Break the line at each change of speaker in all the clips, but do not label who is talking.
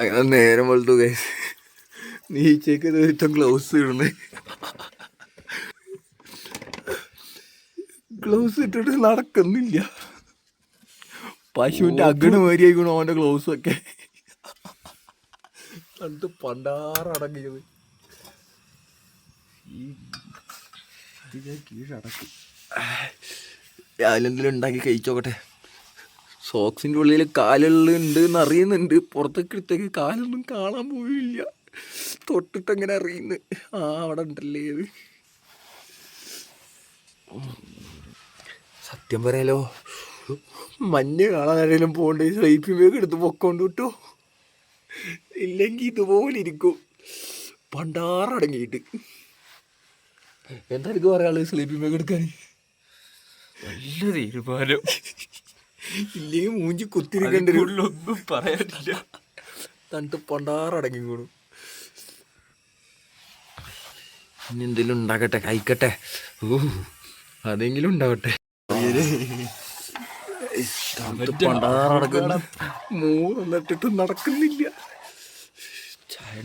അങ്ങനെ നേരം വെളുത്തു ഗൈസ്. നീച്ചേക്ക് ഒരുത്തം ഗ്ലൗസ് ഇടണേ. ഗ്ലൗസ് ഇട്ടിട്ട് നടക്കുന്നില്ല. പശുവിൻ്റെ അഗണ് മാരി ആയിക്കണോ അവൻ്റെ ഗ്ലൗസൊക്കെ. കണ്ട് പണ്ടാറടങ്ങിയത് കീഴടക്കും. ഞാനെന്തെങ്കിലും ഉണ്ടാക്കി കഴിച്ചോക്കട്ടെ. സോക്സിൻ്റെ ഉള്ളിൽ കാലുകളുണ്ട് എന്ന് അറിയുന്നുണ്ട്. പുറത്തേക്ക് എടുത്തേക്ക് കാലൊന്നും കാണാൻ പോയില്ല. തൊട്ടിട്ടെങ്ങനെ അറിയുന്നു? അവിടെ ഉണ്ടല്ലേ ഇത്. സത്യം പറയാലോ, മഞ്ഞ് കാണാൻ ആരെങ്കിലും പോകണ്ടേ സ്ലീപ്പിംഗ് ബാഗ് എടുത്ത് പൊക്കൊണ്ട് വിട്ടോ. ഇല്ലെങ്കിൽ ഇതുപോലെ ഇരിക്കും പണ്ടാറടങ്ങിയിട്ട്. എന്തായിരിക്കും പറയാനുള്ളത് സ്ലീപ്പിംഗ് ബാഗ് എടുക്കാൻ?
നല്ല തീരുമാനം.
ഇല്ലെങ്കിൽ മൂഞ്ചി കുത്തിരിക്കേണ്ടി
ഒന്നും പറയാനില്ല.
തണുത്ത് പണ്ടാറടങ്ങി കൂടും. ഇനി എന്തെങ്കിലും ഉണ്ടാക്കട്ടെ, കഴിക്കട്ടെ. അതെങ്കിലും ഉണ്ടാവട്ടെ. മൂന്നിട്ടിട്ട് നടക്കുന്നില്ല. ചായ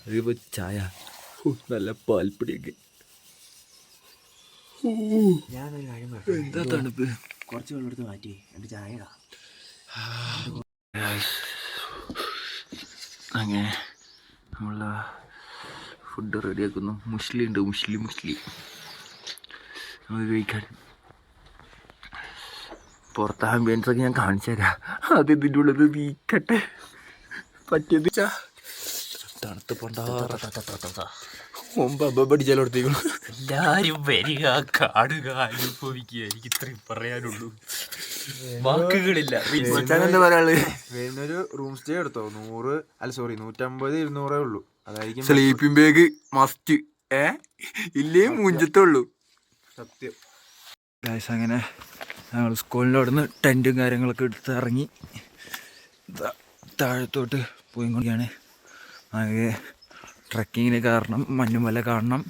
അതിപ്പോ ചായ നല്ല പാൽപ്പൊടിയൊക്കെ. എന്താ തണുപ്പ്.
കുറച്ച് വെള്ളം എടുത്ത് മാറ്റി എൻ്റെ ചായ.
അങ്ങനെ നമ്മള ഫുഡ് റെഡിയാക്കുന്നു. മുസ്ലി ഉണ്ട്, മുസ്ലി നമുക്ക് കഴിക്കാൻ. പുറത്തെ ആംബിയൻസൊക്കെ ഞാൻ കാണിച്ചു തരാം. അത് ഇതിൻ്റെ ഉള്ളത് നീക്കട്ടെ. പറ്റിയത് തണുത്ത് മുമ്പ് പഠിച്ചാലോടത്തേക്കുള്ളൂ.
എല്ലാരും വരിക, കാണുക, അനുഭവിക്കുക. എനിക്ക് ഇത്രയും പറയാനുള്ളൂ, വാക്കുകളില്ല.
എന്താ പറയാനുള്ളത്?
വരുന്നൊരു റൂം സ്റ്റേ എടുത്തോ. 150-200 ഉള്ളൂ. അതായിരിക്കും
സ്ലീപ്പിംഗ് ബാഗ് മസ്റ്റ്. ഇല്ലേ മൂഞ്ചത്തേ ഉള്ളൂ.
സത്യം.
അങ്ങനെ ഞങ്ങൾ സ്കൂളിൻ്റെ അവിടെ നിന്ന് ടെൻറ്റും കാര്യങ്ങളൊക്കെ എടുത്ത് ഇറങ്ങി താഴത്തോട്ട് പോയിക്കൊണ്ടിരിക്കുകയാണ്. ആകെ ട്രക്കിങ്ങിന് കാരണം മഞ്ഞുമല കാണണം.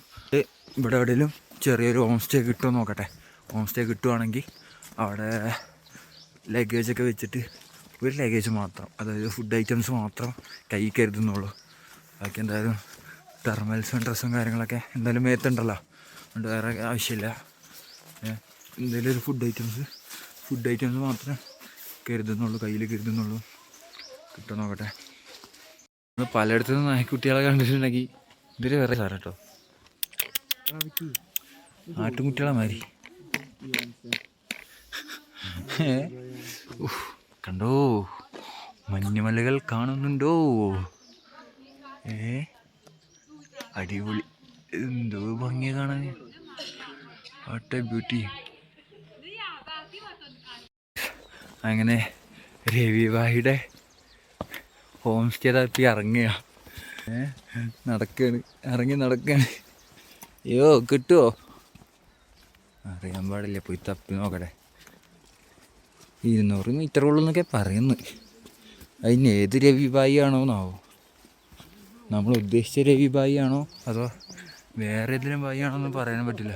ഇവിടെ എവിടെയെങ്കിലും ചെറിയൊരു ഹോം സ്റ്റേ കിട്ടുമോ നോക്കട്ടെ. ഹോം സ്റ്റേ കിട്ടുവാണെങ്കിൽ അവിടെ ലഗേജൊക്കെ വെച്ചിട്ട് ഒരു ലഗേജ് മാത്രം, അതായത് ഫുഡ് ഐറ്റംസ് മാത്രം കൈ കരുതുന്നുള്ളൂ. ബാക്കി എന്തായാലും തെർമൽസും ഡ്രസ്സും കാര്യങ്ങളൊക്കെ എന്തായാലും മേത്തുണ്ടല്ലോ, അതുകൊണ്ട് വേറെ ആവശ്യമില്ല. എന്തെങ്കിലും ഒരു ഫുഡ് ഐറ്റംസ് മാത്രമേ കരുതുന്നുള്ളൂ, കയ്യിൽ കരുതുന്നുള്ളൂ. കിട്ടുമോ നോക്കട്ടെ. പലയിടത്തു നിന്ന് നായ്ക്കുട്ടികളെ കണ്ടിട്ടുണ്ടെങ്കിൽ ഇതൊരു വേറെ സാധനം കേട്ടോ. ആട്ടുംകുട്ടികളെ മാതിരി. കണ്ടോ, മഞ്ഞുമലകൾ കാണുന്നുണ്ടോ? അടിപൊളി, എന്തോ ഭംഗിയ കാണാൻ. What a beauty. അങ്ങനെ രവിവാഹിയുടെ ഹോം സ്റ്റേ തപ്പി ഇറങ്ങുക. നടക്കുകയാണ്. അയ്യോ കിട്ടുമോ അറിയാൻ പാടില്ല. പോയി തപ്പി നോക്കട്ടെ. 200 മീറ്ററുള്ളൂ എന്നൊക്കെ പറയുന്നു. അതിന് ഏത് രവിബായി ആണോന്നാവോ? നമ്മൾ ഉദ്ദേശിച്ച രവിബായി ആണോ അതോ വേറെ ഏതെങ്കിലും ബായി ആണോന്നും പറയാൻ പറ്റില്ല.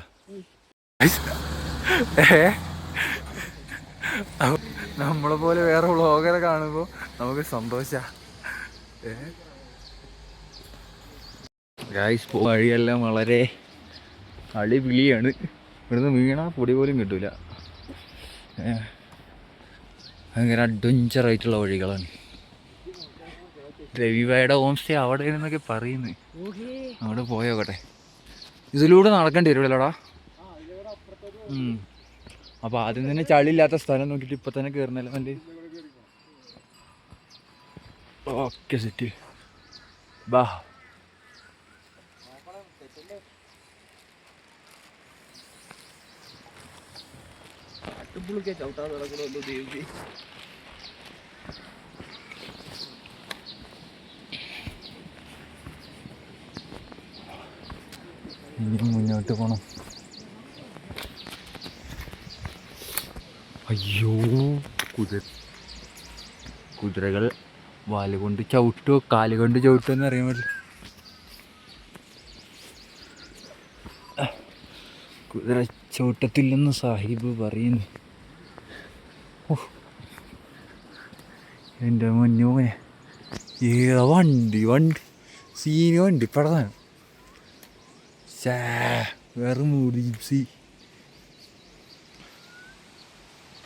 നമ്മളെ പോലെ വേറെ വ്ളോഗറെ കാണുമ്പോൾ നമുക്ക് സന്തോഷാ. ഗായ്സ് വഴിയെല്ലാം വളരെ അടിപിളിയാണ്. ഇവിടുന്ന് വീണാൽ പൊടി പോലും കിട്ടില്ല. ഭയങ്കര അഡ്വഞ്ചറായിട്ടുള്ള വഴികളാണ്. രവിവായുടെ ഹോം സ്റ്റേ അവിടെ നിന്നൊക്കെ പറയുന്നു. അവിടെ പോയോക്കട്ടെ. ഇതിലൂടെ നടക്കേണ്ടി വരുമല്ലോടാ. അപ്പോൾ ആദ്യം തന്നെ ചളിയില്ലാത്ത സ്ഥലം നോക്കിയിട്ട് ഇപ്പം തന്നെ കയറുന്നല്ലോ നല്ല. ഓക്കെ സെറ്റ് ബാ. ചവിട്ടാ നടക്കണമല്ലോ ദേവി. ഇനി മുന്നോട്ട് പോണം. അയ്യോ, കുതിരകൾ വാലുകൊണ്ട് ചവിട്ടോ കാലുകൊണ്ട് ചവിട്ടോ എന്ന് അറിയാൻ പറ്റില്ല. കുതിര ചവിട്ടത്തില്ലെന്ന് സാഹിബ് പറയുന്നു. എൻ്റെ മുന്നോനെ ഏതാ വണ്ടി വണ്ടി സീന് വണ്ടി പടതാണ് വേറെ മൂടി ജിപ്സി.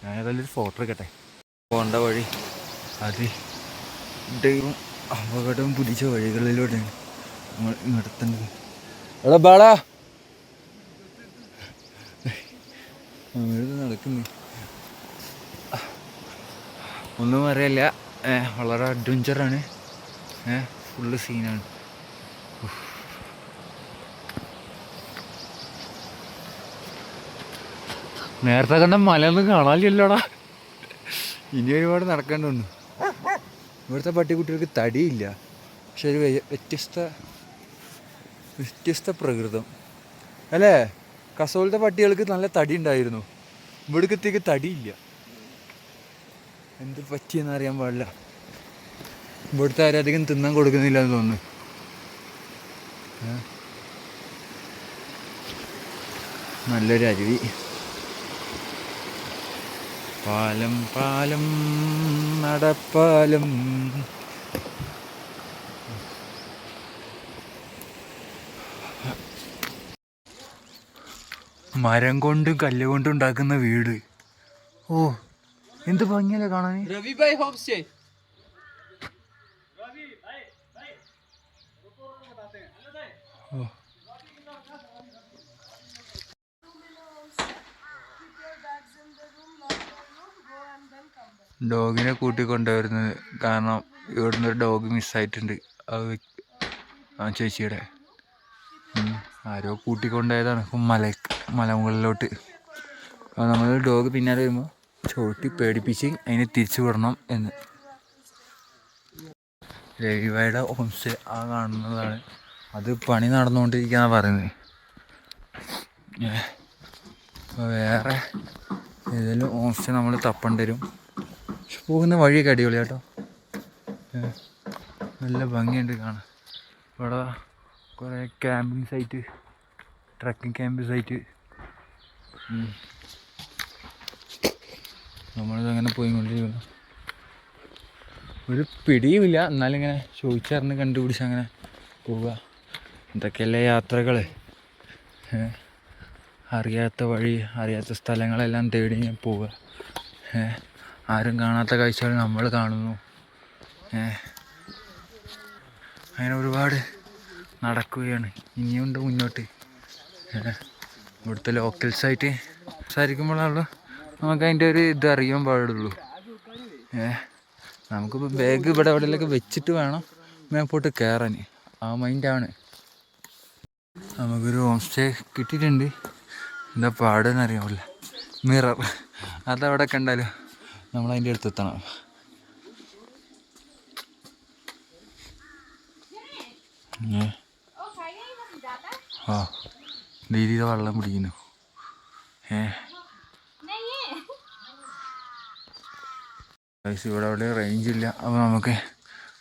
ഞാൻ ഏതായാലും ഒരു ഫോട്ടോ എടുക്കട്ടെ. പോകേണ്ട വഴി അത് അപകടം പിടിച്ച വഴികളിലൂടെയാണ് നമ്മൾ നടത്തേണ്ടത്. എടാ ബാളാ നടക്കുന്നു ഒന്നും അറിയില്ല. വളരെ അഡ്വഞ്ചറാണ്. ഫുള്ള് സീനാണ്. നേരത്തെ കണ്ട മലയൊന്നും കാണാനില്ലല്ലോടാ. ഇനി ഒരുപാട് നടക്കേണ്ടതുണ്ട്. ഇവിടുത്തെ പട്ടിക്കുട്ടികൾക്ക് തടിയില്ല, പക്ഷെ ഒരു വ്യത്യസ്ത പ്രകൃതം അല്ലേ. കസോലത്തെ പട്ടികൾക്ക് നല്ല തടി ഉണ്ടായിരുന്നു, ഇവിടത്തേക്ക് തടിയില്ല. എന്ത് പറ്റിയെന്ന് അറിയാൻ പാടില്ല. ഇവിടുത്തെ ആരും അധികം തിന്നാൻ കൊടുക്കുന്നില്ല എന്ന് തോന്നുന്നു. നല്ലൊരു അരുവി. പാലം പാലം നടപ്പാലം. മരം കൊണ്ടും കല്ല് കൊണ്ടും ഉണ്ടാക്കുന്ന വീട്. ഓ എന്ത് ഭംഗിയല്ലേ കാണാൻ.
രവിഭായ് ഹോം സ്റ്റേ.
ഡോഗിനെ കൂട്ടിക്കൊണ്ടുവരുന്നത് കാരണം ഇവിടുന്ന് ഒരു ഡോഗ് മിസ്സായിട്ടുണ്ട്. ആ ചേച്ചിയുടെ ആരോ കൂട്ടിക്കൊണ്ടുപോയതാണ്. ഇപ്പം മലമുകളിലോട്ട്. അപ്പോൾ നമ്മൾ ഡോഗ് പിന്നാലെ വരുമ്പോൾ ചോട്ടി പേടിപ്പിച്ച് അതിനെ തിരിച്ചു വിടണം എന്ന്. രവിവായുടെ ഹോം സ്റ്റേ ആ കാണുന്നതാണ്. അത് പണി നടന്നുകൊണ്ടിരിക്കുകയാണ് പറയുന്നത്. അപ്പോൾ വേറെ ഏതെങ്കിലും ഹോം സ്റ്റേ നമ്മൾ തപ്പേണ്ടി വരും. പക്ഷെ പോകുന്ന വഴിയൊക്കെ അടിപൊളി കേട്ടോ. നല്ല ഭംഗിയുണ്ട് കാണാൻ. ഇവിടെ കുറേ camping site, trekking camp site. നമ്മളിതങ്ങനെ പോയിക്കൊണ്ടിരിക്കുന്നു. ഒരു പിടിയുമില്ല, എന്നാലും ഇങ്ങനെ ചോദിച്ചറിഞ്ഞ് കണ്ടുപിടിച്ച് അങ്ങനെ പോവുക. ഇതൊക്കെയല്ലേ യാത്രകൾ. അറിയാത്ത വഴി, അറിയാത്ത സ്ഥലങ്ങളെല്ലാം തേടി ഞാൻ പോവുക. ആരും കാണാത്ത കാഴ്ചകൾ നമ്മൾ കാണുന്നു. അങ്ങനെ ഒരുപാട് നടക്കുകയാണ്. ഇനിയുണ്ട് മുന്നോട്ട്. ഇവിടുത്തെ ലോക്കൽസായിട്ട് സംസാരിക്കുമ്പോഴാണല്ലോ നമുക്ക് അതിൻ്റെ ഒരു ഇത് അറിയാൻ പാടുള്ളൂ. നമുക്കിപ്പോൾ ബാഗ് ഇവിടെ എവിടെയെങ്കിലൊക്കെ വെച്ചിട്ട് വേണം മേപ്പോട്ട് കയറാൻ. ആ മൈൻഡാണ്. നമുക്കൊരു ഹോം സ്റ്റേ കിട്ടിയിട്ടുണ്ട്. എന്താ പാടെന്ന് അറിയാമില്ല. മിറർ അതവിടെ കണ്ടാലോ നമ്മളതിൻ്റെ അടുത്തെത്തണം. ആ ദീദി വെള്ളം പിടിക്കുന്നു. ഇവിടെ അവിടെ റേഞ്ച് ഇല്ല. അപ്പോൾ നമുക്ക്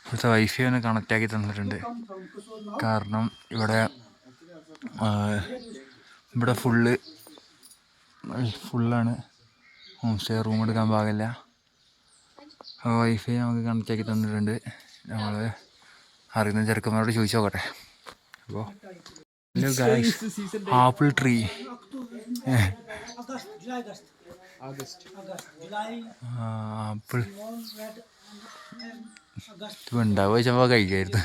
ഇവിടുത്തെ വൈഫൈ ഒന്ന് കണക്റ്റാക്കി തന്നിട്ടുണ്ട്. കാരണം ഇവിടെ ഫുള്ളാണ്. ഹോം സ്റ്റേ റൂം എടുക്കാൻ പാകില്ല. അപ്പോൾ വൈഫൈ നമുക്ക് കണക്റ്റാക്കി തന്നിട്ടുണ്ട്. നമ്മൾ അറിയുന്ന ചെറുക്കന്മാരോട് ചോദിച്ചു നോക്കട്ടെ. അപ്പോൾ ആപ്പിൾ ട്രീ. ആപ്പിൾ ഇത് ഉണ്ടാവുക വെച്ചപ്പോൾ കഴിക്കായിരുന്നു.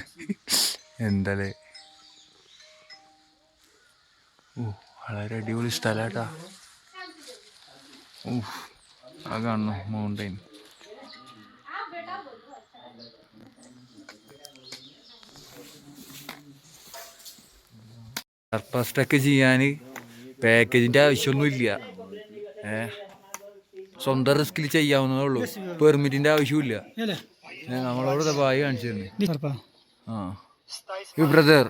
എന്തായാലേ വളരെ അടിപൊളി സ്ഥലമാട്ടാ. ആ കാണുന്നു മൗണ്ടൈൻ. സർഫസ് ട്രക്ക് ചെയ്യാൻ പാക്കേജിൻ്റെ ആവശ്യമൊന്നുമില്ല. സ്വന്തം റിസ്കിൽ ചെയ്യാവുന്നതേ ഉള്ളൂ. പെർമിറ്റിൻ്റെ ആവശ്യമില്ല. നമ്മളോട് ബായി കാണിച്ചിരുന്നു. Brother.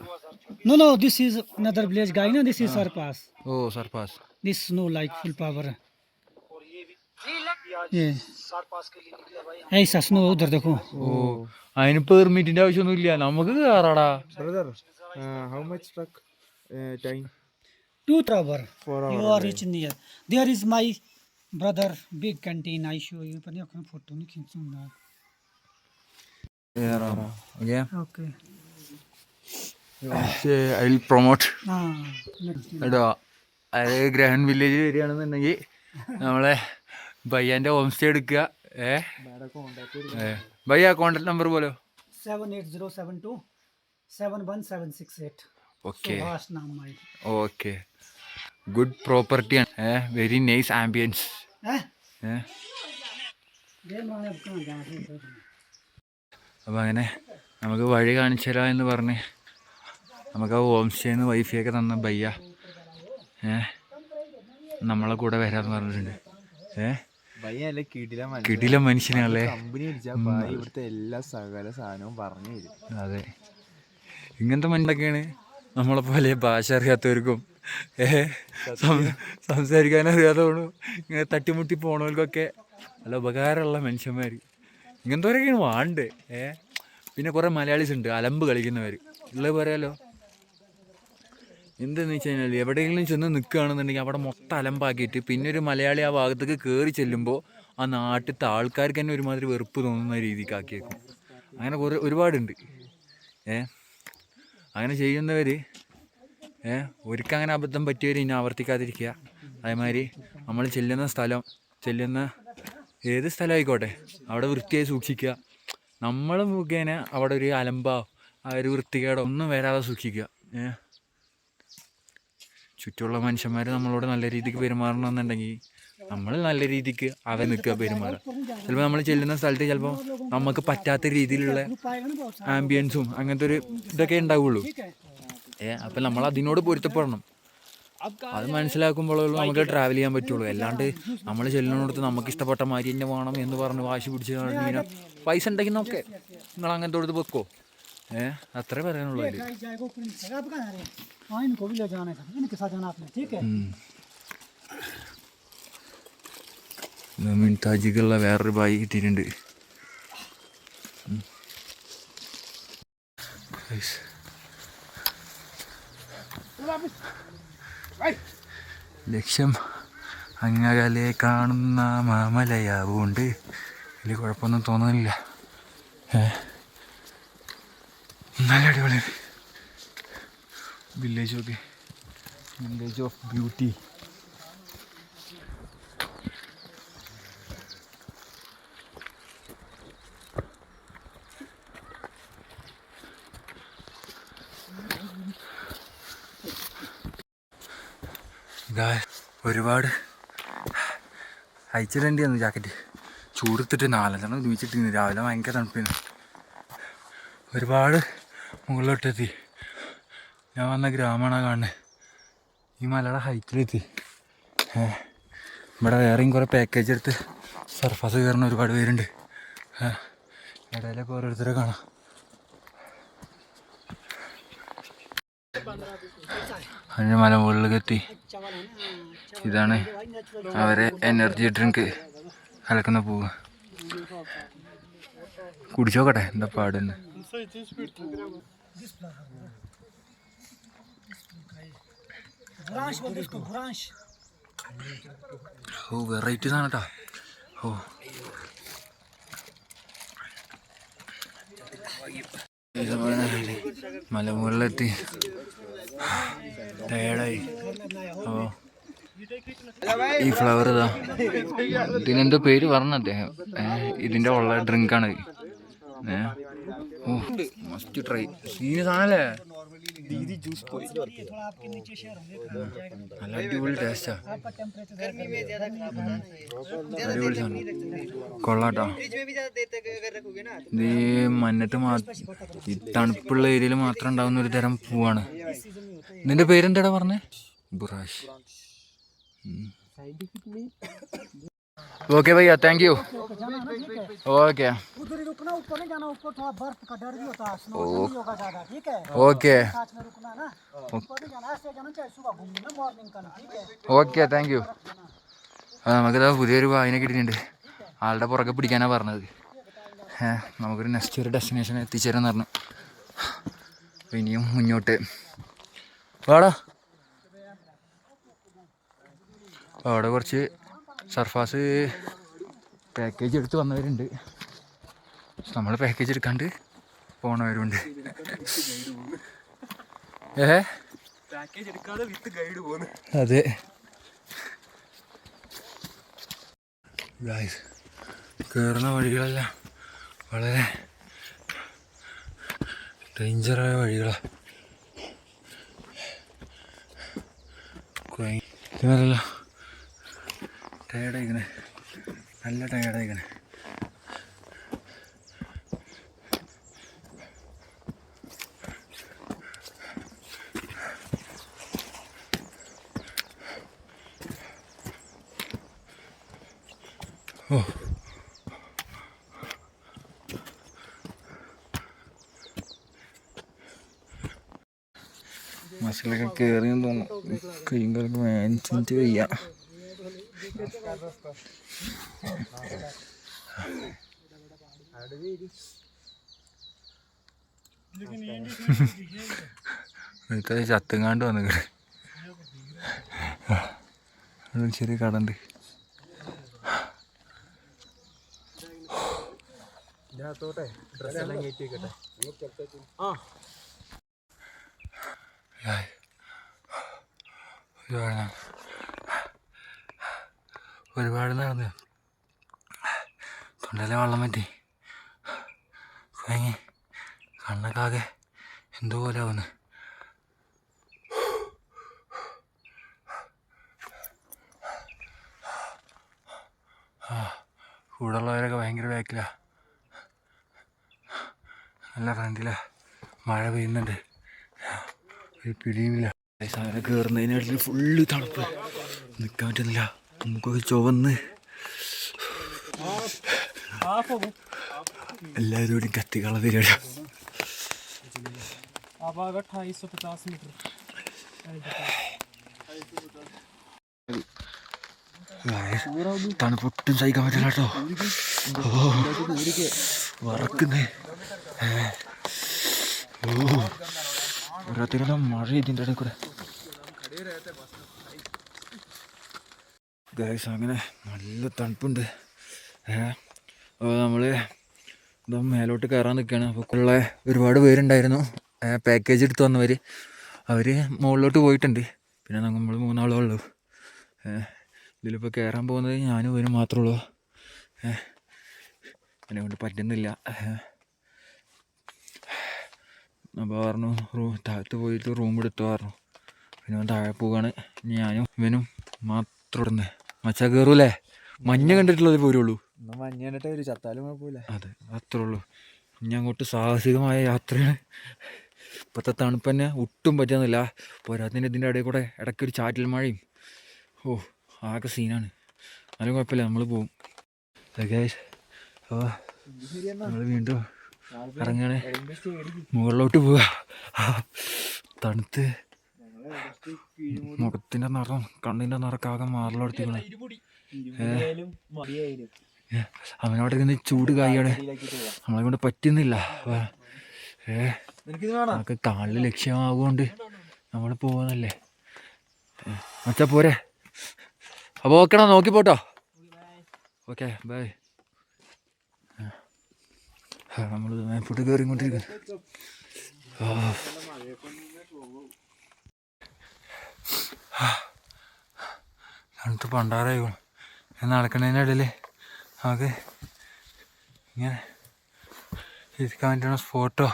No, this is another village guy. No, this is Sarpas.
Oh, Sarpas.
This snow like full power. Yeah. ऐसा स्नो उधर देखो.
അതിന് പെർമിറ്റിന്റെ ആവശ്യമൊന്നുമില്ല, നമുക്ക് കയറാടാ.
Brother, how much truck time?
2 hour. You are reaching near. There is my brother big canteen. I show you. पर ये कोई photo नहीं खींचूंगा.
Okay.
Okay.
I'll promote.
Ah.
കേട്ടോ അത് ഗ്രാൻഡ് വില്ലേജ് വരികയാണെന്നുണ്ടെങ്കിൽ നമ്മളെ ഭയ്യാൻ്റെ ഹോം സ്റ്റേ എടുക്കുക. ഭയ്യ കോൺടാക്ട് നമ്പർ പോലോ.
78072 71768.
Okay
Subhash naam hai.
Okay. Good property ആണ്. Very nice ambience. അപ്പോൾ അങ്ങനെ നമുക്ക് വഴി കാണിച്ചു തരാം എന്ന് പറഞ്ഞ് നമുക്ക് ആ ഹോം സ്റ്റേന്ന് വൈഫിയൊക്കെ തന്ന ഭയ്യ നമ്മളെ കൂടെ വരാമെന്ന് പറഞ്ഞിട്ടുണ്ട്. കിടില മനുഷ്യനല്ലേ.
ഇവിടുത്തെ എല്ലാ സകല സാധനവും പറഞ്ഞു തരും.
അതെ, ഇങ്ങനത്തെ മനുഷ്യനൊക്കെയാണ് നമ്മളെ പോലെ ഭാഷ അറിയാത്തവർക്കും സംസാരിക്കാൻ അറിയാത്തവണു ഇങ്ങനെ തട്ടിമുട്ടി പോണവർക്കൊക്കെ നല്ല ഉപകാരമുള്ള മനുഷ്യന്മാർ. ഇങ്ങനത്തെവരൊക്കെയാണ് വാണ്ട്. പിന്നെ കുറേ മലയാളീസ് ഉണ്ട് അലമ്പ് കളിക്കുന്നവർ ഉള്ളത് പറയാലോ. എന്തെന്ന് വെച്ച് കഴിഞ്ഞാൽ എവിടെയെങ്കിലും ചെന്ന് നിൽക്കുകയാണെന്നുണ്ടെങ്കിൽ അവിടെ മൊത്തം അലമ്പാക്കിയിട്ട് പിന്നെ ഒരു മലയാളി ആ ഭാഗത്തേക്ക് കയറി ചെല്ലുമ്പോൾ ആ നാട്ടിലത്തെ ആൾക്കാർക്ക് തന്നെ ഒരുമാതിരി വെറുപ്പ് തോന്നുന്ന രീതിക്ക് ആക്കിയേക്കും. അങ്ങനെ ഒരുപാടുണ്ട്. അങ്ങനെ ചെയ്യുന്നവർ ഒരിക്കൽ അങ്ങനെ അബദ്ധം പറ്റിയവർ ഇനി ആവർത്തിക്കാതിരിക്കുക. അതേമാതിരി നമ്മൾ ചെല്ലുന്ന ഏത് സ്ഥലമായിക്കോട്ടെ അവിടെ വൃത്തിയായി സൂക്ഷിക്കുക. നമ്മൾ മുഖേന അവിടെ ഒരു അലമ്പോ ആ ഒരു വൃത്തികേടോ ഒന്നും വരാതെ സൂക്ഷിക്കുക. ചുറ്റുമുള്ള മനുഷ്യന്മാർ നമ്മളോട് നല്ല രീതിക്ക് പെരുമാറണമെന്നുണ്ടെങ്കിൽ നമ്മൾ നല്ല രീതിക്ക് അവ നിൽക്കുക പെരുമാറുക. ചിലപ്പോൾ നമ്മൾ ചെല്ലുന്ന സ്ഥലത്ത് ചിലപ്പോൾ നമുക്ക് പറ്റാത്ത രീതിയിലുള്ള ആംബിയൻസും അങ്ങനത്തെ ഒരു ഇതൊക്കെ ഉണ്ടാവുള്ളൂ. അപ്പം നമ്മൾ അതിനോട് പൊരുത്തപ്പെടണം. അത് മനസ്സിലാക്കുമ്പോഴുള്ളൂ നമുക്ക് ട്രാവൽ ചെയ്യാൻ പറ്റുള്ളൂ. അല്ലാണ്ട് നമ്മൾ ചെല്ലുന്നിടത്ത് നമുക്ക് ഇഷ്ടപ്പെട്ട മാതിരി തന്നെ വേണം എന്ന് പറഞ്ഞ് വാശി പിടിച്ച് ഇങ്ങനെ പൈസ ഉണ്ടെങ്കിൽ നോക്കെ നിങ്ങൾ അങ്ങനത്തെ അടുത്ത് വെക്കോ. അത്രേ പറയാനുള്ളൂ. മിൻതാജിക്കുള്ള വേറൊരു ബായി കിട്ടിയിട്ടുണ്ട്. ലക്ഷ്യം അങ്ങകലെ കാണുന്ന മാമലയാവുകൊണ്ട് വലിയ കുഴപ്പമൊന്നും തോന്നുന്നില്ല. നല്ല അടിപൊളിയാണ് വില്ലേജ് ഓഫ് ബ്യൂട്ടി. ഒരുപാട് അയച്ചിടേണ്ടി വന്നു ജാക്കറ്റ്. ചൂടെടുത്തിട്ട് 4 ഒരുമിച്ചിട്ടിരുന്നു. രാവിലെ ഭയങ്കര തണുപ്പിന്. ഒരുപാട് മുകളിലോട്ടെത്തി. ഞാൻ വന്ന ഗ്രാമമാണ് കാണുന്നത്. ഈ മലയുടെ ഹൈറ്റിലെത്തി. ഇവിടെ വേറെയും കുറേ പാക്കേജ് എടുത്ത് സർഫാസ് കയറുന്ന ഒരുപാട് പേരുണ്ട്. ഇടയിലൊക്കെ ഓരോരുത്തരെ കാണാം. അതിന് മല മുകളിലേക്ക് എത്തി. ഇതാണ് അവരെ എനർജി ഡ്രിങ്ക് കലക്കുന്ന പൂവ്. കുടിച്ചോക്കട്ടെ എന്താ പാടുന്ന്. ഓ വെറൈറ്റി സാധനം കേട്ടോ. ഓ മലമുകളിലെത്തി ടയേർഡായി. ഓ ഈ ഫ്ലവർ ഇതാ, ഇതിനെന്തോ പേര് പറഞ്ഞ അദ്ദേഹം. ഇതിൻ്റെ ഉള്ള ഡ്രിങ്കാണ്. ഓ മസ്റ്റ് ട്രൈ. സീന് സാധനല്ലേ, നല്ല അടിപൊളി ടേസ്റ്റാ. അടിപൊളി സാധനം കൊള്ളാട്ടോ. ഇത് മഞ്ഞത്ത് ഈ തണുപ്പുള്ള ഏരിയയിൽ മാത്രം ഉണ്ടാകുന്ന ഒരു തരം പൂവാണ്. നിന്റെ പേരെന്താടാ പറഞ്ഞേ? ബുറാഷ്. ओके भैया, थैंक यू. ओके
उधर ही रुकना, ऊपर नहीं जाना. ऊपर थोड़ा बर्फ का डर भी होता है. स्नो नहीं होगा ज्यादा. ठीक है.
ओके
साथ में रुकना ना. ऊपर नहीं जाना, ऐसे जाना चाहिए. सुबह घूमना, मॉर्निंग का. ठीक है.
Okay thank you. നമുക്കിതാ പുതിയൊരു വായന കിട്ടിയിട്ടുണ്ട്. ആളുടെ പുറകെ പിടിക്കാനാണ് പറഞ്ഞത്. നമുക്കൊരു നെക്സ്റ്റ് ഒരു ഡെസ്റ്റിനേഷൻ എത്തിച്ചേരാന്ന് പറഞ്ഞു. ഇനിയും മുന്നോട്ട് വാടാ. അവിടെ കുറച്ച് സർഫാസ് പാക്കേജ് എടുത്ത് വന്നവരുണ്ട്. നമ്മൾ പാക്കേജ് എടുക്കാണ്ട് പോണവരുണ്ട്.
പാക്കേജ് എടുക്കാതെ വിത്ത് ഗൈഡ് പോകുന്നു.
അതെ ഗായ്സ്, കയറുന്ന വഴികളെല്ലാം വളരെ ഡേഞ്ചറായ വഴികളാണ്. ഇതല്ല ടയർഡായിക്കണേ, നല്ല ടയർഡായിക്കണേ. ഓ മസിലൊക്കെ കയറിയെന്ന് തോന്നുന്നു. കൈയും കാലൊക്കെ വേനിച്ചിട്ട് വയ്യ. എനിക്കത് ചത്തുങ്ങാണ്ട് വന്നിട്ട് ചെറിയ കടണ്ട്. ഒരുപാട് നടന്ന് തൊണ്ടയിലെ വെള്ളം പറ്റി കുഴങ്ങി കണ്ണൊക്കെ എന്തോ പോലെ ആവുന്നു. കൂടെയുള്ളവരൊക്കെ ഭയങ്കര ബാക്കിലാ, നല്ല ഫ്രണ്ടിലാ. മഴ പെയ്യുന്നുണ്ട്, ഒരു പിടിയുമില്ല. സാധനം കയറുന്നതിനിടയിൽ ഫുള്ള് തണുപ്പ്, നിൽക്കാൻ പറ്റുന്നില്ല. നമുക്കൊക്കെ ചുവന്ന് എല്ലാവരും കൂടി കത്തിക്കാള പരിപാടിയാണ്. തണുപ്പൊട്ടും സഹിക്കാൻ പറ്റില്ല കേട്ടോ. വറക്കുന്നേ. ഓരോരുത്തരെല്ലാം മഴ ഇതിൻ്റെ ഇടയിൽ കൂടെ. ഗൈസ് അങ്ങനെ നല്ല തണുപ്പുണ്ട്. അപ്പോൾ നമ്മൾ ഇതാ മേലോട്ട് കയറാൻ നിൽക്കുകയാണ്. അപ്പോൾ ഉള്ള ഒരുപാട് പേരുണ്ടായിരുന്നു പാക്കേജ് എടുത്ത് വന്നവർ. അവർ മുകളിലോട്ട് പോയിട്ടുണ്ട്. പിന്നെ നമ്മൾ 3 ആളേ ഉള്ളൂ. ഇതിലിപ്പോൾ കയറാൻ പോകുന്നത് ഞാനും ഇവരും മാത്രമേ ഉള്ളൂ. എന്നെ കൊണ്ട് പറ്റുന്നില്ല. അപ്പോൾ പറഞ്ഞു താഴത്ത് പോയിട്ട് റൂം എടുത്തു പറഞ്ഞു. പിന്നെ അവൻ താഴെ പോവുകയാണ്. ഞാനും ഇവനും മാത്രം ഇടുന്നത്. മച്ചാ കയറൂലേ? മഞ്ഞ കണ്ടിട്ടുള്ളത് പോരുള്ളൂ.
മഞ്ഞ കണ്ടിട്ട് ഒരു ചത്താലും കുഴപ്പമില്ല.
അതെ, അത്രേ ഉള്ളൂ. ഇനി അങ്ങോട്ട് സാഹസികമായ യാത്രയാണ്. ഇപ്പോഴത്തെ തണുപ്പ് തന്നെ ഒട്ടും പറ്റുന്നില്ല. പോരാത്തതിന് ഇതിൻ്റെ ഇടയിൽ കൂടെ ഇടയ്ക്കൊരു ചാറ്റൽ മഴയും. ആകെ സീനാണ്. എന്നാലും കുഴപ്പമില്ല, നമ്മൾ പോവും. അപ്പോൾ നമ്മൾ വീണ്ടും ഇറങ്ങാണ്, മുകളിലോട്ട് പോവുക. തണുത്ത് മുഖത്തിൻ്റെ നിറം കണ്ണിൻ്റെ നിറമൊക്കെ ആകെ മാറലെടുത്തിരിക്കണം. അവനവിടെ ഇരുന്ന് ചൂട് കായാണ്, നമ്മളെ കൊണ്ട് പറ്റുന്നില്ല. നമുക്ക് കാലിൽ ലക്ഷ്യമാവുകൊണ്ട് നമ്മൾ പോകുന്നല്ലേ. മച്ചാ പോരെ? അപ്പോൾ ഓക്കെടാ, നോക്കി പോട്ടോ. Okay bye. നമ്മൾ മേപ്പോട്ട് കയറിക്കൊണ്ടിരിക്കുന്നു. തണുത്ത് പണ്ടാറായി നടക്കുന്നതിൻ്റെ ഇടയിൽ നമുക്ക് ഇങ്ങനെ ഇരിക്കാൻ പറ്റുന്ന സ്പോട്ടോ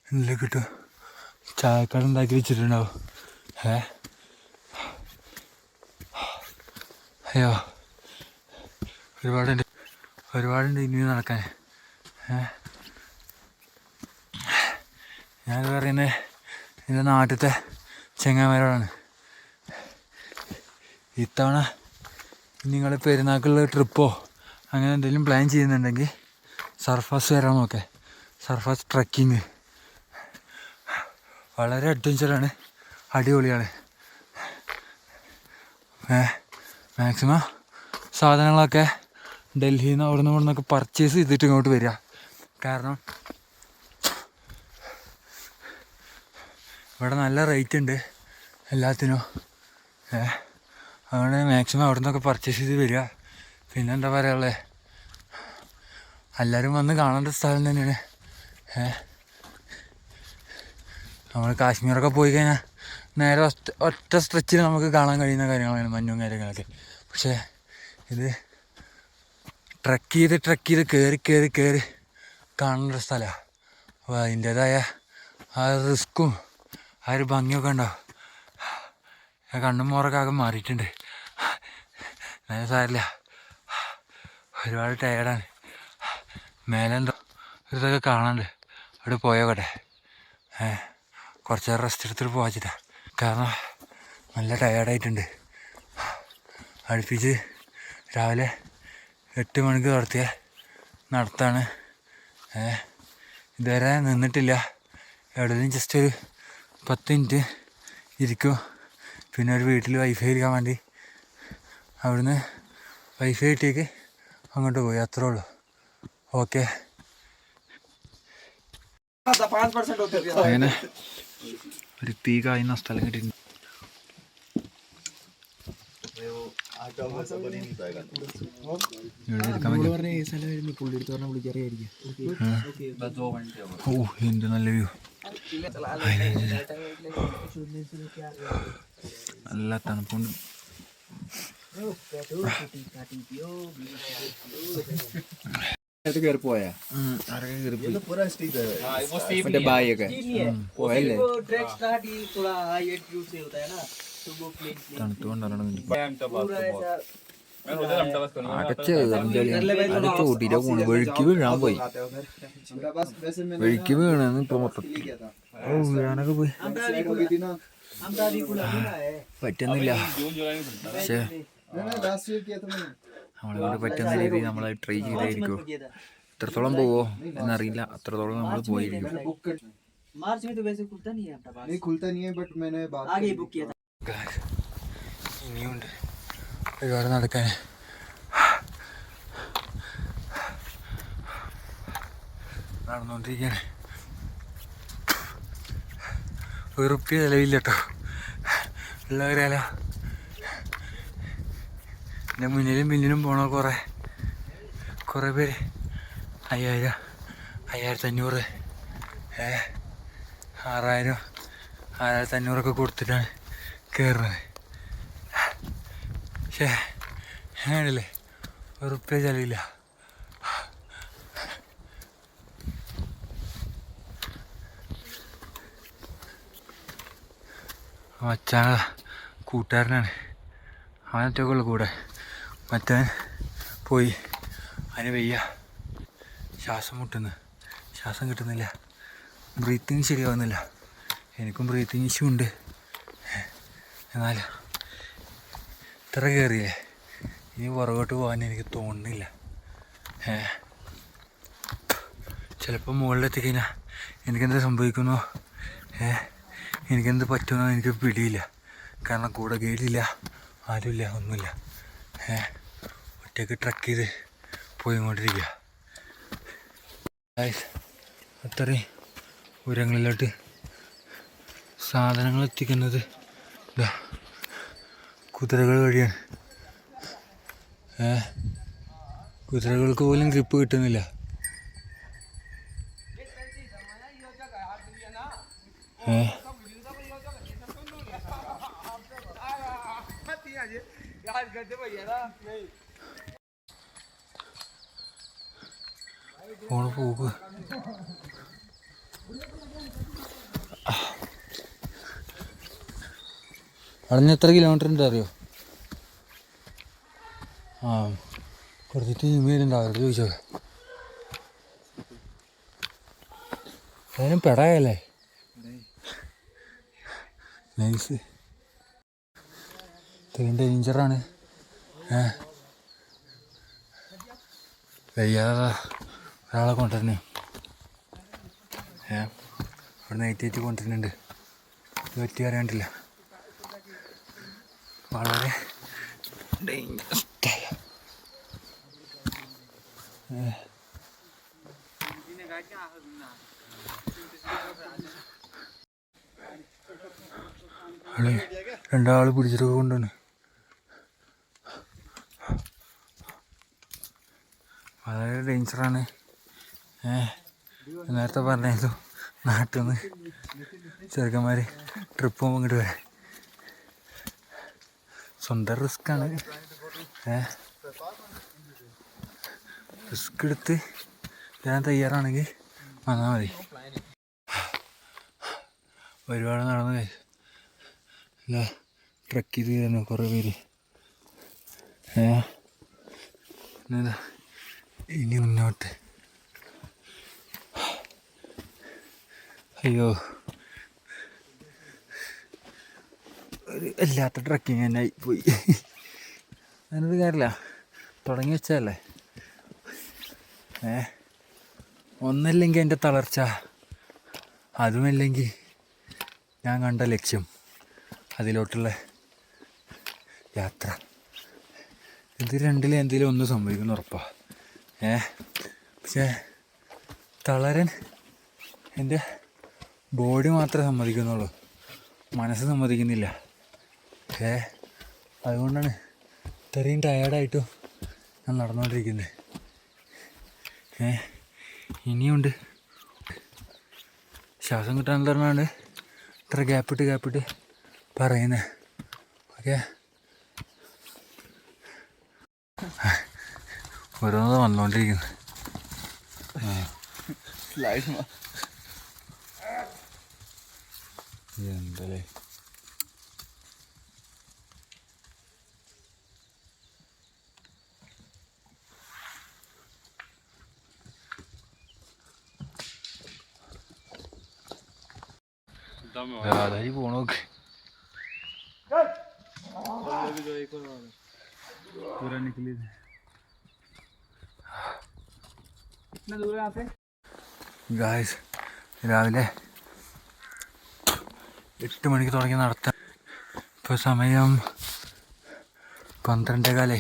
എന്തെങ്കിലും കിട്ടും. ചായക്കട ഉണ്ടാക്കി വെച്ചിട്ടുണ്ടാവും. അയ്യോ, ഒരുപാടുണ്ട് ഇനി നടക്കാൻ. ഞാൻ പറയുന്നത് എൻ്റെ നാട്ടിലത്തെ ചെങ്ങന്മാരോടാണ്. ഇത്തവണ നിങ്ങൾ പെരുന്നാക്കുള്ള ട്രിപ്പോ അങ്ങനെ എന്തെങ്കിലും പ്ലാൻ ചെയ്യുന്നുണ്ടെങ്കിൽ സർഫാസ് വരാൻ നോക്കേ. സർഫാസ് ട്രക്കിങ് വളരെ അഡ്വഞ്ചറാണ്, അടിപൊളിയാണ്. മാക്സിമം സാധനങ്ങളൊക്കെ ഡൽഹിയിൽ നിന്ന് അവിടെ നിന്നൊക്കെ പർച്ചേസ് ചെയ്തിട്ട് ഇങ്ങോട്ട് വരിക. കാരണം ഇവിടെ നല്ല റേറ്റ് ഉണ്ട് എല്ലാത്തിനും. അതുകൊണ്ട് മാക്സിമം അവിടെ നിന്നൊക്കെ പർച്ചേസ് ചെയ്ത് വരിക. പിന്നെ എന്താ പറയുക, എല്ലാവരും വന്ന് കാണേണ്ട സ്ഥലം തന്നെയാണ്. നമ്മൾ കാശ്മീരൊക്കെ പോയി കഴിഞ്ഞാൽ നേരെ ഒറ്റ സ്ട്രെച്ചിൽ നമുക്ക് കാണാൻ കഴിയുന്ന കാര്യങ്ങളാണ് മഞ്ഞും കാര്യങ്ങളൊക്കെ. പക്ഷേ ഇത് ട്രക്ക് ചെയ്ത് കയറി കാണേണ്ട സ്ഥലമാണ്. അപ്പോൾ അതിൻ്റേതായ ആ റിസ്ക്കും ആ ഒരു ഭംഗിയൊക്കെ ഉണ്ടാവും. കണ്ണും മോറൊക്കെ ആകെ മാറിയിട്ടുണ്ട്. എന്നാലും സാരില്ല, ഒരുപാട് ടയേർഡാണ്. മേലെന്തോ ഇതൊക്കെ കാണാണ്ട് അവിടെ പോയോക്കട്ടെ. കുറച്ച് നേരം റെസ്റ്റ് എടുത്തിട്ട് പോവാച്ചിട്ടാ. കാരണം നല്ല ടയേർഡായിട്ടുണ്ട്. അടുപ്പിച്ച് രാവിലെ 8 മണിക്ക് നടത്തിയ നടത്താണ്. ഇതുവരെ നിന്നിട്ടില്ല. എവിടെയെങ്കിലും ജസ്റ്റ് ഒരു 10 മിനിറ്റ് ഇരിക്കും. പിന്നെ ഒരു വീട്ടിൽ വൈഫൈ ഇരിക്കാൻ വേണ്ടി അവിടുന്ന് വൈഫൈ കിട്ടിയേക്ക് അങ്ങോട്ട് പോയി. അത്രേ ഉള്ളൂ. ഓക്കെ. അങ്ങനെ ഒരു തീ കായുന്ന സ്ഥലം കിട്ടിയിട്ടുണ്ട്. ഓ എന്ത് നല്ല വ്യൂ, നല്ല തണുപ്പുണ്ട്.
പോയാ
തണുത്തുകൊണ്ടാണ് ചോട്ടിയിലെ പോണ്. വഴുക്കി വീഴാൻ പോയി. വഴുക്കി വീണെന്ന് ഇപ്പൊ മൊത്തത്തിൽ വീഴാനൊക്കെ പോയി. പറ്റുന്നില്ല. പക്ഷേ നമ്മളിവിടെ പറ്റുന്ന രീതിയിൽ നമ്മൾ ട്രൈ ചെയ്തായിരിക്കും. എത്രത്തോളം പോവോ എന്നറിയില്ല. അത്രത്തോളം നമ്മൾ പോയിരിക്കും. ഇനിയുണ്ട് ഒരുപാട് നടക്കാൻ. നടന്നുകൊണ്ടിരിക്കുകയാണ്. ഒരു റുപ്യ ചിലവില്ല കേട്ടോ. ഉള്ളവരല്ല എൻ്റെ മുന്നിലും പിന്നിലും പോണ കുറേ പേര് 5000, 5500, 6000, 6500 കൊടുത്തിട്ടാണ് കയറുന്നത്. പക്ഷേ അങ്ങനെയല്ലേ, ഒരു റുപ്യ ചിലവില്ല. മച്ചാ കൂട്ടുകാരനാണ്, അവനൊറ്റൊക്കെ ഉള്ളു കൂടെ. മറ്റവൻ പോയി, അതിന് വയ്യ, ശ്വാസം മുട്ടുന്നു, ശ്വാസം കിട്ടുന്നില്ല, ബ്രീത്തിങ് ശരിയാവുന്നില്ല. എനിക്കും ബ്രീത്തിങ് ഇഷ്യൂ ഉണ്ട്. എന്നാൽ ഇത്ര കയറിയേ, ഇനി പുറകോട്ട് പോകാൻ എനിക്ക് തോന്നുന്നില്ല. ചിലപ്പോൾ മുകളിലെത്തിക്കഴിഞ്ഞാൽ എനിക്കെന്ത് സംഭവിക്കുന്നോ, എനിക്കെന്ത് പറ്റുമെന്നോ എനിക്ക് പിടിയില്ല. കാരണം കൂടെ ഗൈഡില്ല, ആരുമില്ല, ഒന്നുമില്ല. ഒറ്റയ്ക്ക് ട്രക്ക് ചെയ്ത് പോയിക്കൊണ്ടിരിക്കുക. അത്രയും ഉയരങ്ങളിലോട്ട് സാധനങ്ങൾ എത്തിക്കുന്നത് ഇതാ കുതിരകൾ വഴിയാണ്. കുതിരകൾക്ക് പോലും ഗ്രിപ്പ് കിട്ടുന്നില്ല. ഫോണ് പോക്ക്. അവിടെ എത്ര കിലോമീറ്റർ ഉണ്ട് അറിയോ? കുറച്ചിട്ട് മീനുണ്ടാവും, അവരോട് ചോദിച്ചോ. അതിനും പെടായല്ലേ, നൈസ്. ഇത്രയും ഡേഞ്ചറാണ്. വയ്യാതെ ഒരാളെ കൊണ്ടുവരണേ, അവിടെ നൈറ്റേറ്റ് കൊണ്ടുവരുന്നുണ്ട്. ഇത് പറ്റി അറിയാണ്ടില്ല, വളരെ ഡേഞ്ചറസ് സ്ഥലം. രണ്ടാൾ പിടിച്ചിട്ടൊക്കെ കൊണ്ടുവന്ന് വളരെ ഡേഞ്ചറാണ്. നേരത്തെ പറഞ്ഞായിരുന്നു നാട്ടിൽ നിന്ന് ചെറുക്കന്മാർ ട്രിപ്പ് പോകുമ്പോൾ ഇങ്ങോട്ട് വരാം. സ്വന്തം റിസ്ക്കാണ്. റിസ്ക് എടുത്ത് ഞാൻ തയ്യാറാണെങ്കിൽ വന്നാൽ മതി. ഒരുപാട് നടന്ന് അല്ല ട്രക്ക് ചെയ്ത് തരുന്നു കുറേ പേര്. ഇനി മുന്നോട്ട്. അയ്യോ, ഒരു എല്ലാത്ത ട്രക്കിങ് തന്നെ പോയി. അതിനൊരു കാര്യമില്ല, തുടങ്ങി വെച്ചതല്ലേ. ഒന്നല്ലെങ്കിൽ എൻ്റെ തളർച്ച, അതുമല്ലെങ്കിൽ ഞാൻ കണ്ട ലക്ഷ്യം, അതിലോട്ടുള്ള യാത്ര. ഇത് രണ്ടിലും എന്തെങ്കിലും ഒന്ന് സംഭവിക്കുന്ന ഉറപ്പാണ്. പക്ഷേ തളരാൻ എൻ്റെ ബോഡി മാത്രമേ സമ്മതിക്കുന്നുള്ളൂ, മനസ്സ് സമ്മതിക്കുന്നില്ല. അതുകൊണ്ടാണ് ഇത്രയും ടയേർഡായിട്ടും ഞാൻ നടന്നുകൊണ്ടിരിക്കുന്നത്. ഇനിയുണ്ട് ശ്വാസം കിട്ടാൻ പറഞ്ഞാണ് ഇത്ര ഗ്യാപ്പിട്ട് പറയുന്നത്. ഓക്കെ, ഓരോന്ന് വന്നുകൊണ്ടിരിക്കുന്നു. എന്തല്ലേ दादाजी फोन पूरा निकली ഗായ്സ്. രാവിലെ 8 മണിക്ക് തുടങ്ങി നടത്താൻ ഇപ്പോൾ സമയം 12:15.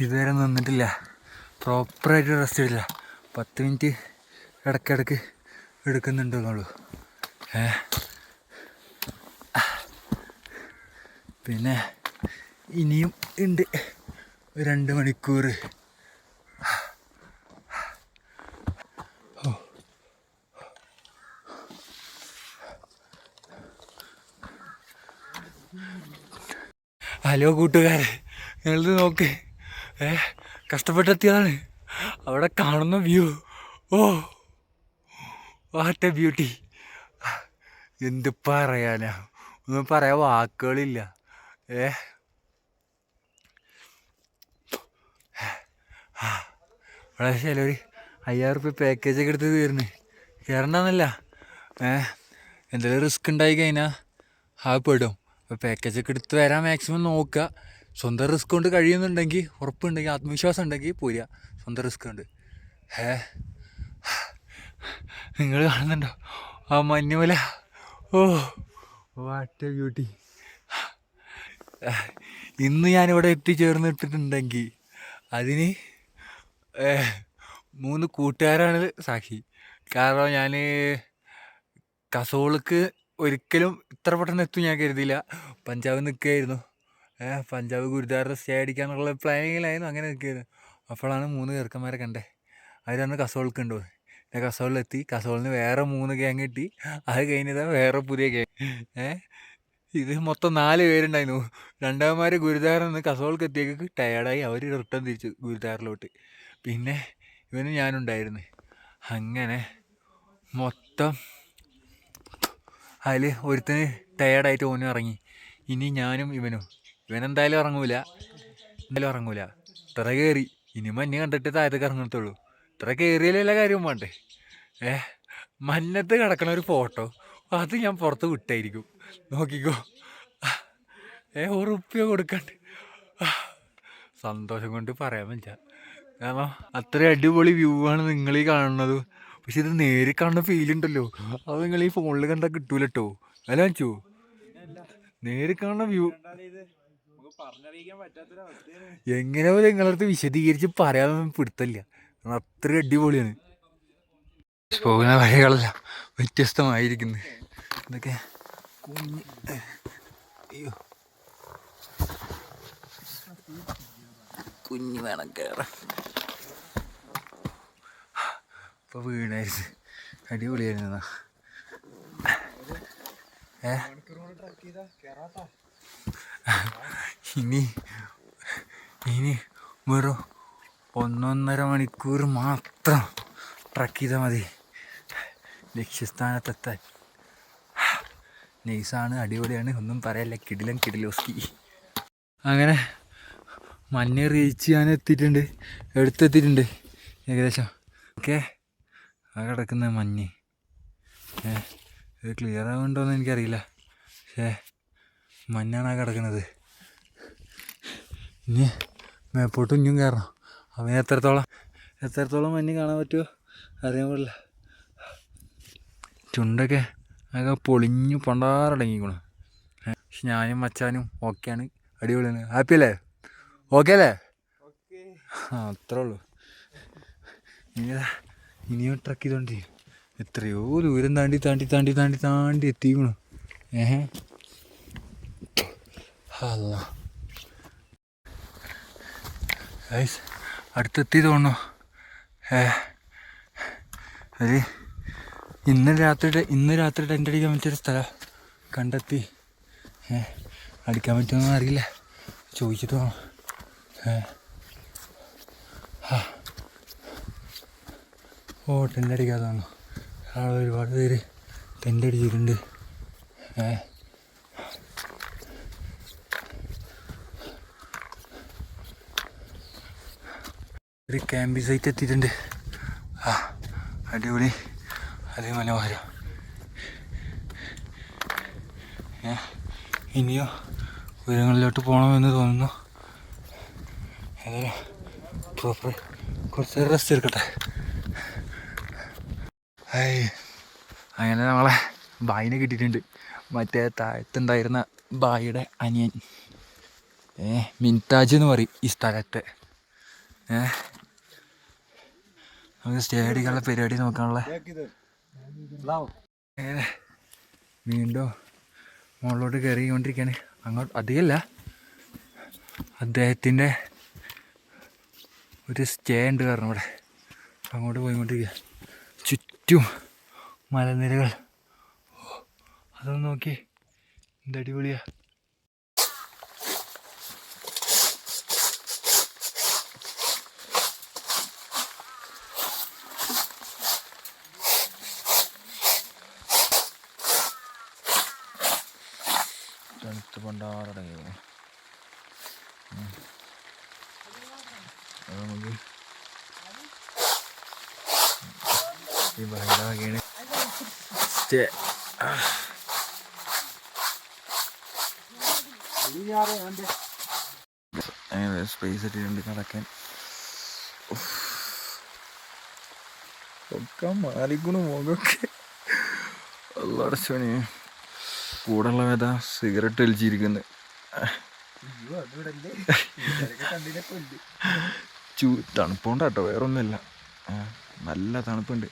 ഇതുവരെ നിന്നിട്ടില്ല, പ്രോപ്പറായിട്ട് റെസ്റ്റ് ചെയ്തില്ല. 10 മിനിറ്റ് ഇടയ്ക്കിടയ്ക്ക് എടുക്കുന്നുണ്ടെന്നുള്ളൂ. പിന്നെ ഇനിയും ഉണ്ട് 2 മണിക്കൂർ. ഹലോ കൂട്ടുകാരെ, നിങ്ങളിത് നോക്ക്. കഷ്ടപ്പെട്ടെത്തിയതാണ്. അവിടെ കാണുന്ന view, oh what a beauty. എന്ത് പറയാനാ, ഒന്നും പറയാൻ വാക്കുകളില്ല. ഇവിടെ ചിലവർ 5000 റുപ്യ പാക്കേജൊക്കെ എടുത്ത് കയറണ്ടെന്നല്ല, എന്തെങ്കിലും റിസ്ക് ഉണ്ടായി കഴിഞ്ഞാൽ അത് പെടും. അപ്പോൾ പാക്കേജൊക്കെ എടുത്ത് വരാൻ മാക്സിമം നോക്കുക. സ്വന്തം റിസ്ക് കൊണ്ട് കഴിയുന്നുണ്ടെങ്കിൽ, ഉറപ്പുണ്ടെങ്കിൽ, ആത്മവിശ്വാസം ഉണ്ടെങ്കിൽ പോരുക. സ്വന്തം റിസ്ക് ഉണ്ട്. നിങ്ങൾ കാണുന്നുണ്ടോ ആ മഞ്ഞുമല? Oh what a beauty. ഇന്ന് ഞാനിവിടെ എത്തിച്ചേർന്നിട്ടുണ്ടെങ്കിൽ അതിന് 3 കൂട്ടുകാരാണ് സാക്ഷി. കാരണം ഞാൻ കസോൾക്ക് ഒരിക്കലും ഇത്ര പെട്ടെന്ന് എത്തും ഞാൻ കരുതിയില്ല. പഞ്ചാബ് നിൽക്കുകയായിരുന്നു, പഞ്ചാബ് ഗുരുദ്വാര സ്റ്റേ അടിക്കാന്നുള്ള പ്ലാനിങ്ങിലായിരുന്നു. അങ്ങനെ നിൽക്കുകയായിരുന്നു. അപ്പോഴാണ് 3 ചെറുക്കന്മാരെ കണ്ടേ. അവരാണ് കസോൾക്ക് ഉണ്ടോ. ഞാൻ കസോളിലെത്തി. കസോളിൽ നിന്ന് വേറെ 3 ഗ്യാങ് കിട്ടി. അത് കഴിഞ്ഞതാണ് വേറെ പുതിയ ഗ്യാങ്. ഇത് മൊത്തം 4 പേരുണ്ടായിരുന്നു. രണ്ടാമന്മാർ ഗുരുദ്വാറിൽ നിന്ന് കസോൾക്ക് എത്തിയേക്ക് ടയേർഡായി. അവർ റിട്ടേൺ തിരിച്ചു ഗുരുദ്വാറിലോട്ട്. പിന്നെ ഇവനും ഞാനുണ്ടായിരുന്നു. അങ്ങനെ മൊത്തം അതിൽ ഒരുത്തന് ടയേർഡായിട്ട് ഓനും ഇറങ്ങി. ഇനി ഞാനും ഇവനെന്തായാലും ഇറങ്ങൂല. ഇത്ര കയറി. ഇനി മഞ്ഞ് കണ്ടിട്ട് താഴത്തേക്ക് ഇറങ്ങത്തുള്ളൂ. ഇത്ര കയറിയാലല്ല കാര്യം വേണ്ടേ. മഞ്ഞത്ത് കിടക്കണ ഒരു ഫോട്ടോ അത് ഞാൻ പുറത്ത് വിട്ടായിരിക്കും. നോക്കിക്കോ. ഉറുപ്പ്യ കൊടുക്കണ്ട്. സന്തോഷം കൊണ്ട് പറയാൻ പറ്റില്ല. കാരണം അത്ര അടിപൊളി വ്യൂ ആണ് നിങ്ങളീ കാണുന്നത്. പക്ഷെ ഇത് നേരിൽ കാണുന്ന ഫീൽ ഉണ്ടല്ലോ, അത് നിങ്ങൾ ഈ ഫോണിൽ കണ്ടാൽ കിട്ടൂല കേട്ടോ. അല്ല വെച്ചോ, നേരിൽ കാണുന്ന വ്യൂ എങ്ങനെ പോലെ നിങ്ങളടുത്ത് വിശദീകരിച്ച് പറയാനൊന്നും പിടുത്തല്ല. അത്ര അടിപൊളിയാണ്. പോകുന്ന വഴികളെല്ലാം വ്യത്യസ്തമായിരിക്കുന്നു. ഇതൊക്കെ അയ്യോ കുഞ്ഞ് വേണം കയറാൻ. ഇപ്പോൾ വീണായിരുന്നു. അടിപൊളിയായിരുന്നു. ഇനി ഇനി വെറും 1.5 മണിക്കൂർ മാത്രം ട്രക്ക് ചെയ്താൽ മതി ലക്ഷ്യസ്ഥാനത്തെത്താൻ. നൈസാണ്, അടിപൊളിയാണ്, ഒന്നും പറയല്ല. കിടിലോസ്കി. അങ്ങനെ മഞ്ഞ് റീച്ച് ചെയ്യാൻ എത്തിയിട്ടുണ്ട്, എടുത്തെത്തിയിട്ടുണ്ട് ഏകദേശം. ഓക്കെ, ആ കിടക്കുന്ന മഞ്ഞ് ഇത് ക്ലിയർ ആവുന്നുണ്ടോയെന്ന് എനിക്കറിയില്ല, പക്ഷേ മഞ്ഞാണ് ആ കിടക്കുന്നത്. ഇനി മേപ്പോട്ട് ഇനിയും കയറണം. അവന് എത്രത്തോളം മഞ്ഞ് കാണാൻ പറ്റുമോ അറിയാൻ പാടില്ല. ചുണ്ടൊക്കെ ആകെ പൊളിഞ്ഞു പണ്ടാറടങ്ങിക്കണം. പക്ഷെ ഞാനും മച്ചാനും ഓക്കെയാണ്, അടിപൊളിയാണ്. ഹാപ്പി അല്ലേ? ഓക്കെ അല്ലേ? അത്രേ ഉള്ളൂ. ഇനിയും ട്രക്ക് ചെയ്തോണ്ടിരിക്കും. എത്രയോ ദൂരം താണ്ടി എത്തിക്കണു. അല്ല അടുത്തെത്തി തോന്നുന്നു. അത് ഇന്ന് രാത്രി ടെൻ്റ് അടിക്കാൻ പറ്റിയൊരു സ്ഥലം കണ്ടെത്തി. അടിക്കാൻ പറ്റുമെന്ന് അറിയില്ല, ചോദിച്ചിട്ട് വേണം. ടെൻ്റ് അടിക്കാതെ തോന്നുന്നു. ഒരുപാട് പേര് ടെൻ്റ് അടിച്ചിട്ടുണ്ട്. ഒരു ക്യാമ്പിംഗ് സൈറ്റ് എത്തിയിട്ടുണ്ട്. അടിപൊളി, അതിമനോഹരം. ഇനിയോ ഉയരങ്ങളിലോട്ട് പോകണമെന്ന് തോന്നുന്നു. ഏതായാലും പ്രോപ്പർ കുറച്ച് റെസ്റ്റ് എടുക്കട്ടെ. അങ്ങനെ നമ്മളെ ബായിനെ കിട്ടിയിട്ടുണ്ട്. മറ്റേ താഴത്തുണ്ടായിരുന്ന ബായിയുടെ അനിയൻ, മിൻതാജ് എന്ന് പറയും ഈ സ്ഥലത്തെ. നമുക്ക് സ്റ്റേ അടിക്കാനുള്ള പരിപാടി നോക്കാനുള്ള. വീണ്ടും മുകളിലോട്ട് കയറിക്കൊണ്ടിരിക്കുകയാണ്. അങ്ങോട്ട് അധികമല്ല, അദ്ദേഹത്തിൻ്റെ ഒരു സ്റ്റേ ഉണ്ട് കാരണം ഇവിടെ. അങ്ങോട്ട് പോയിക്കൊണ്ടിരിക്കുക. ചുറ്റും മലനിരകൾ. അതൊന്ന് നോക്കി, എന്ത് അടിപൊളിയാ. തണുത്ത് പണ്ടാറടങ്ങിയോ. നമുക്ക് ഈ ഭയങ്കരമാണ് സ്റ്റേ. അങ്ങനെ സ്പേസ് ഇട്ടിട്ടുണ്ട് നടക്കാൻ. ഒക്കെ മാറിക്കണു മുഖമൊക്കെ. അല്ലടച്ചോനെ, കൂടെയുള്ള വേദ സിഗരറ്റ് വലിച്ചിരിക്കുന്നത്. തണുപ്പുണ്ടാട്ടോ, വേറൊന്നുമില്ല. നല്ല തണുപ്പുണ്ട്.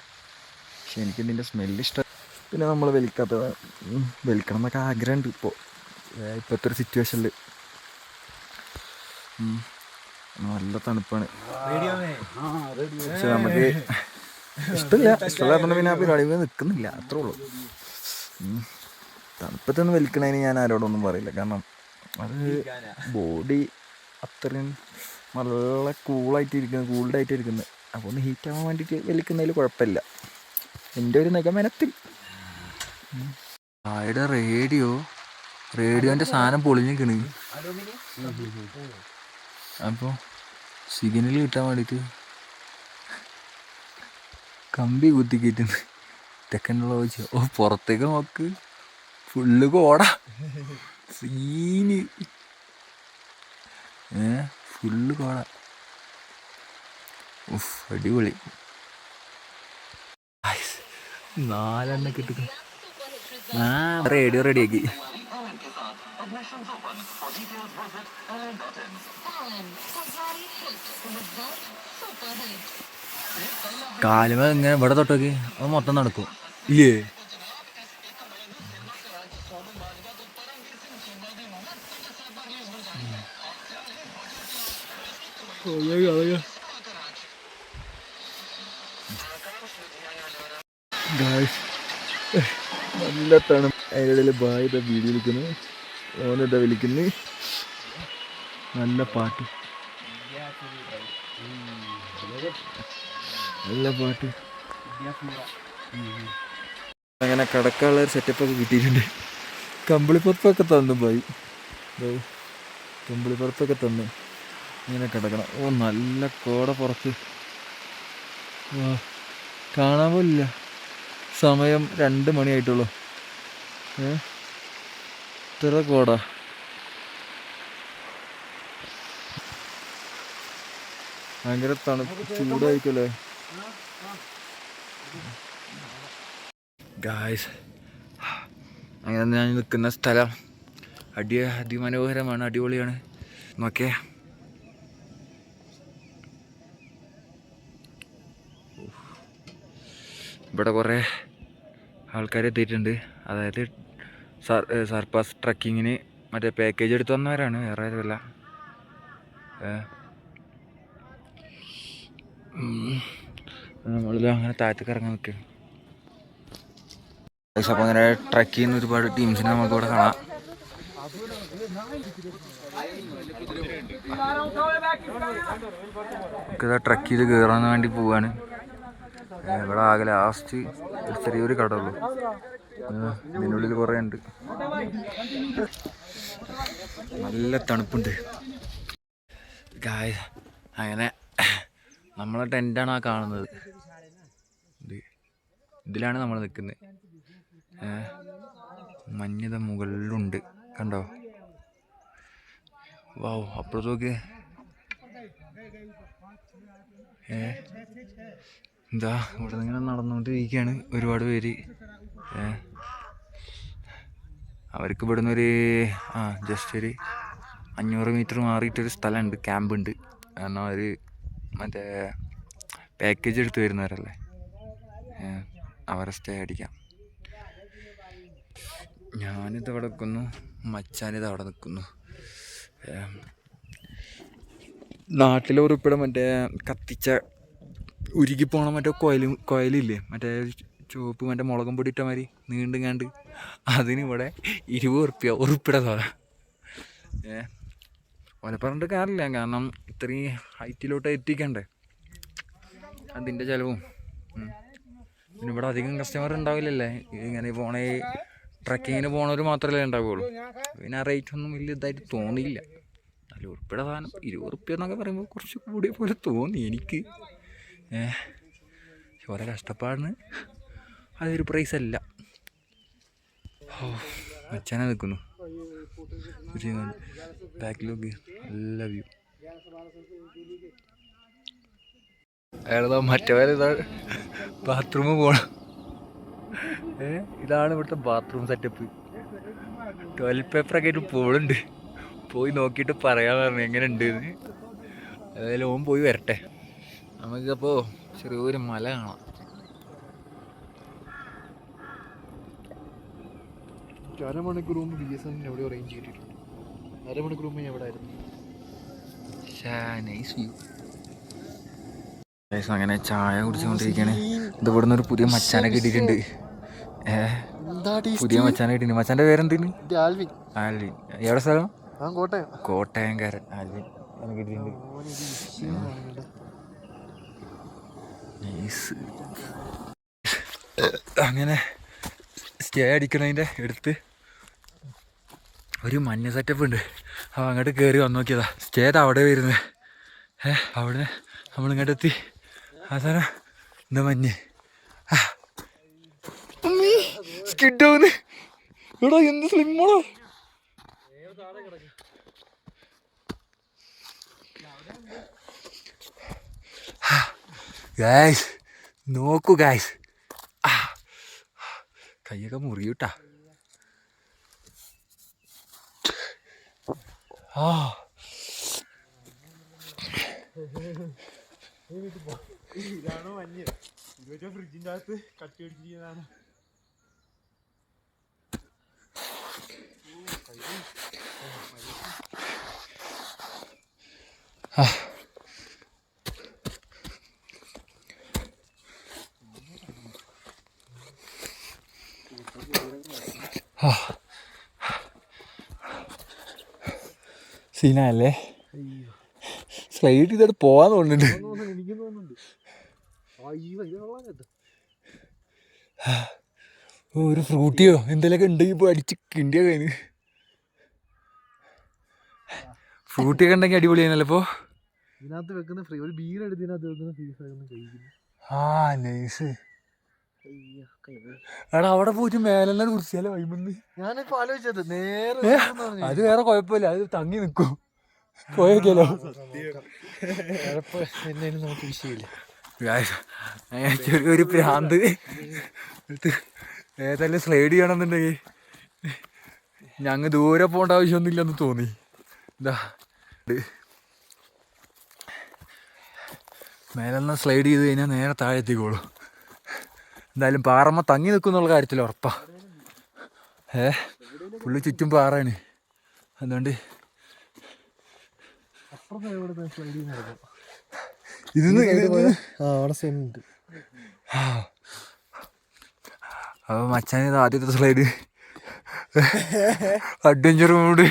പക്ഷെ എനിക്ക് ഇതിൻ്റെ സ്മെല്ല് ഇഷ്ടം. പിന്നെ നമ്മൾ വലിക്കണം എന്നൊക്കെ ആഗ്രഹമുണ്ട് ഇപ്പോഴത്തെ ഒരു സിറ്റുവേഷനിൽ. നല്ല തണുപ്പാണ്. പക്ഷെ നമുക്ക് ഇഷ്ടമില്ലാത്തതുകൊണ്ട് പിന്നെ ആ പരിപാടി നിൽക്കുന്നില്ല, അത്രേ ഉള്ളൂ. തണുപ്പത്തൊന്നും വലിക്കണതിന് ഞാൻ ആരോടൊന്നും പറയില്ല. കാരണം അത് ബോഡി അത്രയും നല്ല കൂൾഡായിട്ട് ഇരിക്കുന്നത്. അപ്പോൾ ഒന്ന് ഹീറ്റ് ആവാൻ വേണ്ടിയിട്ട് വലിക്കുന്നതിൽ കുഴപ്പമില്ല, എൻ്റെ ഒരു നിഗമനത്തിൽ. ആയുടെ റേഡിയോൻ്റെ സാധനം പൊളിഞ്ഞിക്കണ്. അപ്പോൾ സിഗ്നൽ കിട്ടാൻ വേണ്ടിയിട്ട് കമ്പി കുത്തിക്കിട്ടുണ്ട്. തെക്കനുള്ള വെച്ച് പുറത്തേക്ക് നോക്ക്, ഫുള്ള് കോടാ സീന്. ഫുള്ള് കോട. അടിപൊളി. 4 കിട്ടും. റേഡിയോ റെഡിയാക്കി. കാലുമ ഇങ്ങനെ ഇവിടെ തൊട്ടൊക്കെ അത് മൊത്തം നടക്കും ഇല്ലേ? നല്ല തണുപ്പ്. അതിൻ്റെ ഇടയിൽ ബായ് ഇതാ വീഡിയോ വിളിക്കുന്നു, ഓനെന്താ വിളിക്കുന്നു. നല്ല പാട്ട്, നല്ല പാട്ട്. അങ്ങനെ കിടക്കാനുള്ള ഒരു സെറ്റപ്പൊക്കെ കിട്ടിയിട്ടുണ്ട്. കമ്പിളിപ്പുറത്തൊക്കെ തന്നു പോയി, കമ്പിളിപ്പുറത്തൊക്കെ തന്നു. ഇങ്ങനെ കിടക്കണം. ഓ നല്ല കോട പുറത്ത്, കാണാൻ പോലില്ല. സമയം 2 മണിയായിട്ടുള്ളൂ. ഇത്ര കോട. ഭയങ്കര തണുപ്പ്, ചൂടായിരിക്കുമല്ലേ ഗായ്സ്. അങ്ങനെ ഞാൻ നിൽക്കുന്ന സ്ഥലം അതിമനോഹരമാണ്, അടിപൊളിയാണ്. നോക്കിയേ, ഇവിടെ കുറേ ആൾക്കാർ എത്തിയിട്ടുണ്ട്. അതായത് സർപ്പാസ് ട്രക്കിങ്ങിന് മറ്റേ പാക്കേജ് എടുത്ത് വന്നവരാണ്, വേറെ ആരുമല്ല. നമ്മളിത് അങ്ങനെ താഴത്തേക്ക് ഇറങ്ങാൻ നിൽക്കുകയാണ്. അപ്പോൾ അങ്ങനെ ട്രക്ക് ചെയ്യുന്ന ഒരുപാട് ടീംസിനെ നമുക്ക് ഇവിടെ കാണാം. നമുക്കിതാ ട്രക്ക് ചെയ്ത് കയറാൻ വേണ്ടി പോവാണ്. ഇവിടെ ആകെ ലാസ്റ്റ് ഒരു ചെറിയൊരു കട ഉള്ളൂ, ഇതിനുള്ളിൽ കുറേ ഉണ്ട്. നല്ല തണുപ്പുണ്ട് ഗായ്സ്. അങ്ങനെ നമ്മളെ ടെൻ്റാണ് ആ കാണുന്നത്. ഇതിലാണ് നമ്മൾ നിൽക്കുന്നത്. മഞ്ഞിത മുകളിലുണ്ട്, കണ്ടോ? വാവ്, അപ്പുറത്തേക്ക് എന്താ ഇവിടെ നിന്ന് ഇങ്ങനെ നടന്നുകൊണ്ടിരിക്കുകയാണ് ഒരുപാട് പേര്. അവർക്ക് ഇവിടുന്ന് ഒരു ജസ്റ്റ് ഒരു 500 മീറ്റർ മാറിയിട്ടൊരു സ്ഥലമുണ്ട്, ക്യാമ്പുണ്ട്. കാരണം അവർ മറ്റേ പാക്കേജ് എടുത്ത് വരുന്നവരല്ലേ, അവരെ സ്റ്റേ അടിക്കാം. ഞാനിത് അവിടെ നിൽക്കുന്നു, മച്ചാനിത് അവിടെ നിൽക്കുന്നു. നാട്ടിലെ ഉറുപ്പിട മറ്റേ കത്തിച്ച ഉരുകിപ്പോണ മറ്റേ കോയിലില്ലേ, മറ്റേ ചുവപ്പ് മറ്റേ മുളകും പൊടി ഇട്ട മാതിരി നീണ്ടുങ്ങാണ്ട്, അതിന് ഇവിടെ 20 ഉറുപ്പ്യ ഉറുപ്പിട സാധനം. ഓലെ പറഞ്ഞിട്ട് കാര്യമില്ല, കാരണം ഇത്രയും ഹൈറ്റിലോട്ട് എത്തിക്കണ്ടേ, അതിൻ്റെ ചിലവും. പിന്നെ ഇവിടെ അധികം കസ്റ്റമർ ഉണ്ടാവില്ലല്ലേ, ഇങ്ങനെ പോണ ട്രക്കിങ്ങിന് പോണവർ മാത്രമല്ലേ ഉണ്ടാവുകയുള്ളൂ. പിന്നെ ആ റേറ്റ് ഒന്നും വലിയ ഇതായിട്ട് തോന്നിയില്ല. 4 ഉറുപ്പിയുടെ സാധനം 20 ഉറുപ്പ്യ എന്നൊക്കെ പറയുമ്പോൾ കുറച്ച് കൂടിയ പോലെ തോന്നി എനിക്ക്. ഓരോ കഷ്ടപ്പാടിന് അതൊരു പ്രൈസ് അല്ല. അച്ഛനെ നിൽക്കുന്നു ബാക്കിലേക്ക്, നല്ല വ്യൂ. അയാളതാ മറ്റവരിതാ ബാത്റൂമിൽ പോകണം. ഇതാണ് ഇവിടുത്തെ ബാത്റൂം സെറ്റപ്പ്. ടോയ്ലറ്റ് പേപ്പറൊക്കെ ആയിട്ട് പോളുണ്ട്, പോയി നോക്കിയിട്ട് പറയാൻ പറഞ്ഞു എങ്ങനെ ഉണ്ട് എന്ന്. ഏതായാലും ഓൻ പോയി വരട്ടെ. നമുക്കപ്പോൾ ചെറിയൊരു മല കാണാം. അരമണിക്കൂർ മുമ്പ് BSNL എവിടെയോ റേഞ്ച് കിട്ടിയിട്ടുണ്ട്. അരമണിക്കൂർ മുമ്പ് ഞാൻ എവിടെ ആയിരുന്നു. Nice view. അങ്ങനെ ചായ കുടിച്ചുകൊണ്ടിരിക്കുകയാണ്. ഇത് ഇവിടുന്ന് ഒരു പുതിയ മച്ചാനെ കിട്ടിയിട്ടുണ്ട്. പുതിയ മച്ചാനെ കിട്ടിയിട്ടുണ്ട്. മച്ചാൻ്റെ പേരെന്തിന്? ആൽവിൻ. എവിടെ സ്ഥലം? കോട്ടയംകാരൻ ആൽവിൻ കിട്ടിയിട്ടുണ്ട്. നൈസ്. അങ്ങനെ സ്റ്റേ അടിക്കണതിൻ്റെ അടുത്ത് ഒരു മഞ്ഞ സെറ്റപ്പ് ഉണ്ട്. അപ്പോൾ അങ്ങോട്ട് കയറി വന്ന് നോക്കിയതാ. സ്റ്റേ അവിടെ വരുന്നത്. അവിടെ നമ്മളിങ്ങോട്ട് എത്തി. അവസാനം എന്താ മഞ്ഞ് സ്കിഡാവുന്നു. എടാ എന്ത് സ്ലിമ്മാണോ. ഗായ്സ് നോക്കൂ ഗായ്സ്, കയ്യൊക്കെ മുറിയൂട്ടാ.
ഇതാണോ മഞ്ഞ്? ഫ്രിഡ്ജിൻ്റെ അകത്ത് കട്ടി പിടിച്ചിരിക്കുന്നതാണ്.
സീനല്ലേ സ്ലൈഡ് ചെയ്തിട്ട് പോവാൻ തോന്നുന്നുണ്ട്.
എനിക്കും തോന്നുന്നുണ്ട്.
ഒരു ഫ്രൂട്ടിയോ എന്തെങ്കിലുമൊക്കെ ഉണ്ടെങ്കിൽ ഇപ്പോൾ അടിച്ച് കിണ്ടിയ കഴിഞ്ഞ്. ഫ്രൂട്ടിയൊക്കെ ഉണ്ടെങ്കിൽ അടിപൊളിയാണല്ലോ ഇപ്പോൾ.
ഇതിനകത്ത് വെക്കുന്ന ഫ്രീ ഒരു ബീർ എടുത്ത് ഇതിനകത്ത് വെക്കുന്ന ഫീസ് കഴിക്കുന്നു.
ആ നൈസ്. എടാ അവിടെ പോയിട്ട് മേലെല്ലാം കുറിച്ചാലോ വൈമെന്ന്.
ഞാനിപ്പോ ആലോചിച്ചത് നേരെ
അത് വേറെ കുഴപ്പമില്ല, അത് തങ്ങി നിൽക്കും. പോയേക്കല്ലോ
എന്തായാലും നമുക്ക് വിഷയമില്ല.
ചെറിയൊരു ഭ്രാന്ത് ഏതായാലും സ്ലൈഡ് ചെയ്യണമെന്നുണ്ടെങ്കിൽ ഞങ്ങൾ ദൂരെ പോകേണ്ട ആവശ്യമൊന്നുമില്ലെന്ന് തോന്നി. എന്താ മേലെല്ലാം സ്ലൈഡ് ചെയ്ത് കഴിഞ്ഞാൽ നേരെ താഴെ എത്തിക്കോളൂ. എന്തായാലും പാറമ്മ തങ്ങി നിൽക്കും എന്നുള്ള കാര്യത്തിൽ ഉറപ്പാ. പുള്ളി ചുറ്റും പാറയാണ്. അതുകൊണ്ട് അപ്പൊ മച്ചാനിത് ആദ്യത്തെ സ്ലൈഡ് അഡ്വഞ്ചർ മൂഡ്.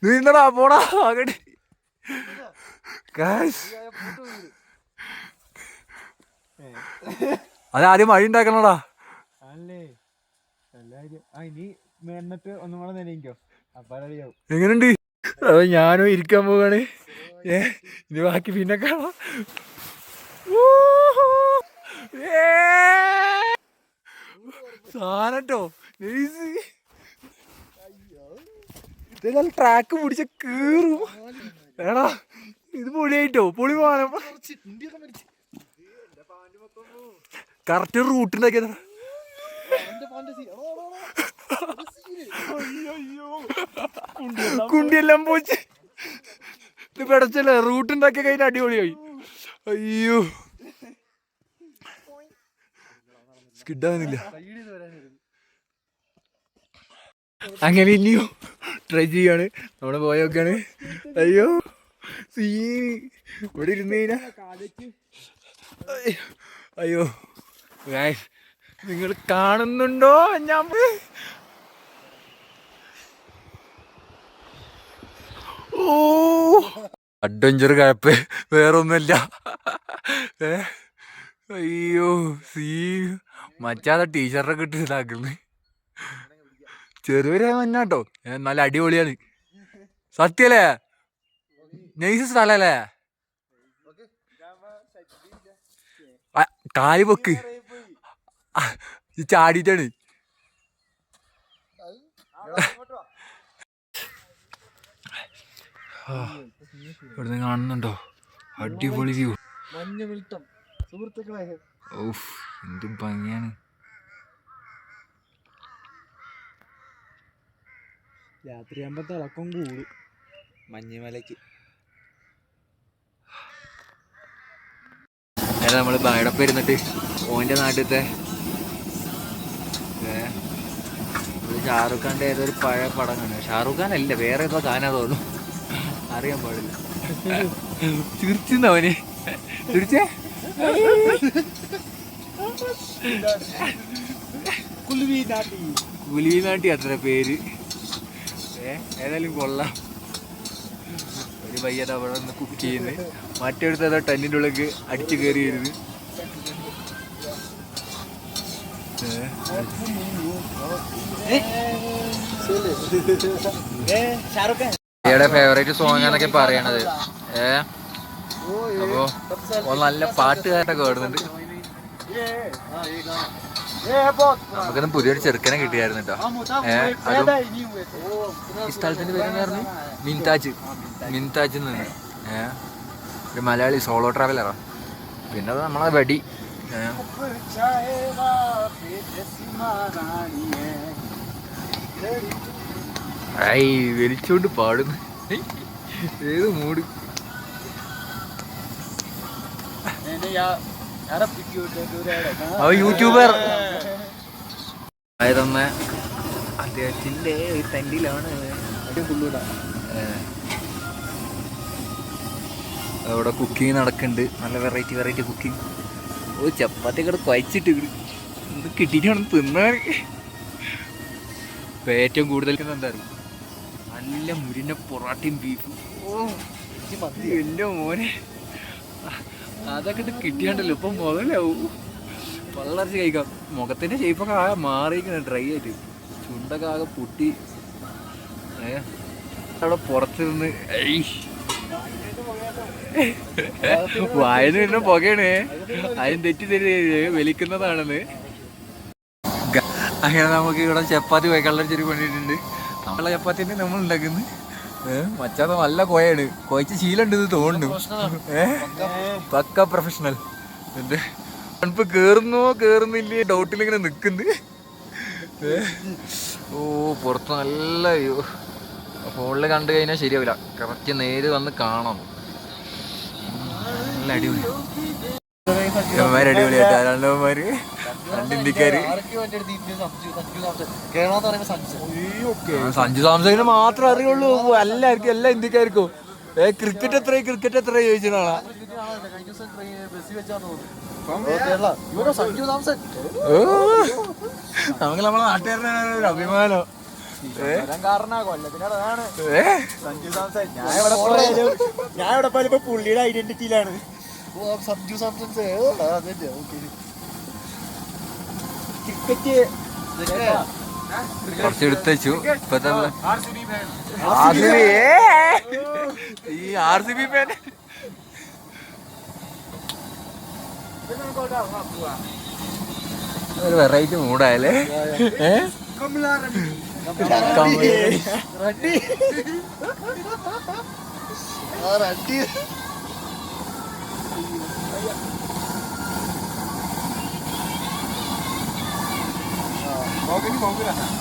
നീണ്ടടാ പോടാ അങ്ങോട്ട്. അത് ആദ്യം വഴി ഉണ്ടാക്കണോടാ.
അല്ലേ എല്ലാരും ഇനി എന്നിട്ട് ഒന്നും കൂടെ നിലയിക്കോ അപ്പൊ അറിയാവും
എങ്ങനെയുണ്ട്. അപ്പൊ ഞാനും ഇരിക്കാൻ പോവാണ്. ഇനി ബാക്കി പിന്നെ കാണാം. സാധനട്ടോ ഇതെല്ലാം ട്രാക്ക് പിടിച്ച കേറും. എടാ ഇത് പൊളിയായിട്ടോ, പൊളി പോകാൻ കറക്റ്റ് റൂട്ടുണ്ടാക്കിയതാ. കുണ്ടിയെല്ലാം പോച്ച് ഇത് പിടച്ചല്ലേ. റൂട്ടുണ്ടാക്കിയ കഴിഞ്ഞ അടിപൊളിയായി. അയ്യോ സ്കിഡാകുന്നില്ല. അങ്ങനെ ഇനിയും ട്രൈ ചെയ്യാണ്. നമ്മള് പോയൊക്കെയാണ്. അയ്യോ ഇവിടെ ഇരുന്ന് കഴിഞ്ഞാ അയ്യോ നിങ്ങൾ കാണുന്നുണ്ടോ? ഞാൻ ഓ അഡ്വഞ്ചർ കഴപ്പ് വേറൊന്നുമില്ല. അയ്യോ മച്ചാതെ ടീഷർട്ടൊക്കെ ഇട്ട് ഇതാക്കുന്നു. ചെറുവരെ മഞ്ഞാട്ടോ, നല്ല അടിപൊളിയാണ്. സത്യല്ലേ? നൈസ് സ്ഥലല്ലേ? കാല് പൊക്ക് ചാടിയിട്ടാണ്. ഇവിടുന്ന് കാണുന്നുണ്ടോ? അടിപൊളി വ്യൂ. ഓഫ് എന്ത് ഭംഗിയാണ്.
രാത്രിയാകുമ്പോ തിളക്കം കൂടും മഞ്ഞുമലയ്ക്ക്.
നമ്മൾ ബൈഡപ്പ് ഇരുന്നിട്ട് ഓൻ്റെ നാട്ടിലത്തെ ഷാറുഖ് ഖാൻ്റെ ഏതൊരു പഴയ പടം കണ്ടു. ഷാറുഖ് ഖാൻ അല്ല, വേറെ ഏതോ ഖാനാ തോന്നുന്നു, അറിയാൻ പാടില്ല. ചിരിച്ചിന്നവന് ചിരിച്ചേ. കുലുവിനാട്ടി അത്ര പേര്. ഏതായാലും കൊള്ളാം. ഒരു പയ്യത അവിടെ നിന്ന് കുക്ക് ചെയ്യുന്നത്, മറ്റെടുത്ത് ഏതോ ടെന്നിൻ്റെ ഉള്ളിലേക്ക് അടിച്ചു കയറിയിരുന്നു. യുടെ ഫേവറേറ്റ് സോങ് എന്നൊക്കെ പറയണത്. അപ്പോ നല്ല പാട്ടുകാരൊക്കെ കേടുന്നുണ്ട്. നമുക്കൊന്നും പുതിയൊരു ചെറുക്കനെ കിട്ടിയായിരുന്നു കേട്ടോ. അതും ഈ സ്ഥലത്തിന്റെ പേരെന്ന് പറഞ്ഞു മിൻതാജ് നിന്ന് ഒരു മലയാളി സോളോ ട്രാവലറാ. പിന്നെ അത് നമ്മളെ വെടി വലിച്ചോണ്ട് പാടുന്നു. ഏത് മൂഡ്. യൂട്യൂബർ ആയതൊന്ന് അദ്ദേഹത്തിന്റെ തണ്ടിലാണ്. അവിടെ കുക്കിങ് നടക്കുന്നുണ്ട്. നല്ല വെറൈറ്റി കുക്കിങ്. ചപ്പാത്തി കൂടെ കുഴച്ചിട്ട് ഇത് കിട്ടിയിട്ട് വേണം തിന്നാൻ. ഇപ്പം ഏറ്റവും കൂടുതൽ എന്താ അറിയും, നല്ല മുരിഞ്ഞ പൊറാട്ടയും ബീഫും. ഓ എൻ്റെ മോനെ, അതൊക്കെ ഇത് കിട്ടിയാണ്ടല്ലോ ഇപ്പം മുതലാവും. വളർച്ച കഴിക്കാം. മുഖത്തിൻ്റെ ഷേപ്പൊക്കെ ആകെ മാറിയിരിക്കണം, ഡ്രൈ ആയിട്ട്. ചുണ്ടൊക്കെ ആകെ പൊട്ടി. അവിടെ പുറത്ത് നിന്ന് വായന പിന്നെ പുകയാണ്. അതിന് തെറ്റിദ്ധരി വലിക്കുന്നതാണെന്ന്. അങ്ങനെ നമുക്ക് ഇവിടെ ചപ്പാത്തി കള്ളർ ചെറിയ പണിയിട്ടുണ്ട്. നമ്മളെ ചപ്പാത്തിൻ്റെ നമ്മൾ ഉണ്ടാക്കുന്നത് മച്ചാത്ത നല്ല കോയാണ്. കോയച്ച് ശീലമുണ്ട് ഇത് തോന്നുന്നു. പക്ക പ്രൊഫഷണൽ. എൻ്റെ തണുപ്പ് കേറുന്നില്ലേ ഡൗട്ടിലിങ്ങനെ നിൽക്കുന്നു. ഓ പുറത്ത് നല്ല ഫോണിൽ കണ്ടു കഴിഞ്ഞാൽ ശരിയാവില്ല. കറക്റ്റ് നേര് വന്ന് കാണണം. നല്ല അടിപൊളി. അടിപൊളിയായിട്ട് രണ്ടവന്മാര്, രണ്ട് ഇന്ത്യക്കാര്. സഞ്ജു സാംസങ്ങിന് മാത്രം അറിയുള്ളൂ, എല്ലാവർക്കും, എല്ലാ ഇന്ത്യക്കാർക്കും. ക്രിക്കറ്റ് എത്ര ചോദിച്ചതാണ്. നമുക്ക് നമ്മളെ നാട്ടുകാരനാണ് ഒരു അഭിമാനം.
ഞാൻ ഇവിടെ പോലും ഇപ്പൊ പുള്ളിയുടെ ഐഡന്റിറ്റിയിലാണ്. സഞ്ജു സാംസൺ ക്രിക്കറ്റ്
കുറച്ച് എടുത്തു വെച്ചു. ഇപ്പത്തെ ഈ RCB ഫാൻ ഒരു വെറൈറ്റി മൂടായല്ലേ.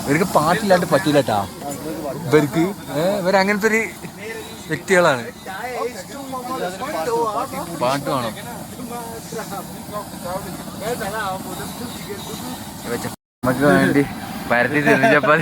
ഇവർക്ക് പാട്ടില്ലാണ്ട് പറ്റൂലട്ടാ. ഇവരങ്ങനത്തെ ഒരു വ്യക്തികളാണ്. പാട്ട് വേണം. നമുക്ക് വേണ്ടി പരത്തി തിരിച്ചപ്പോ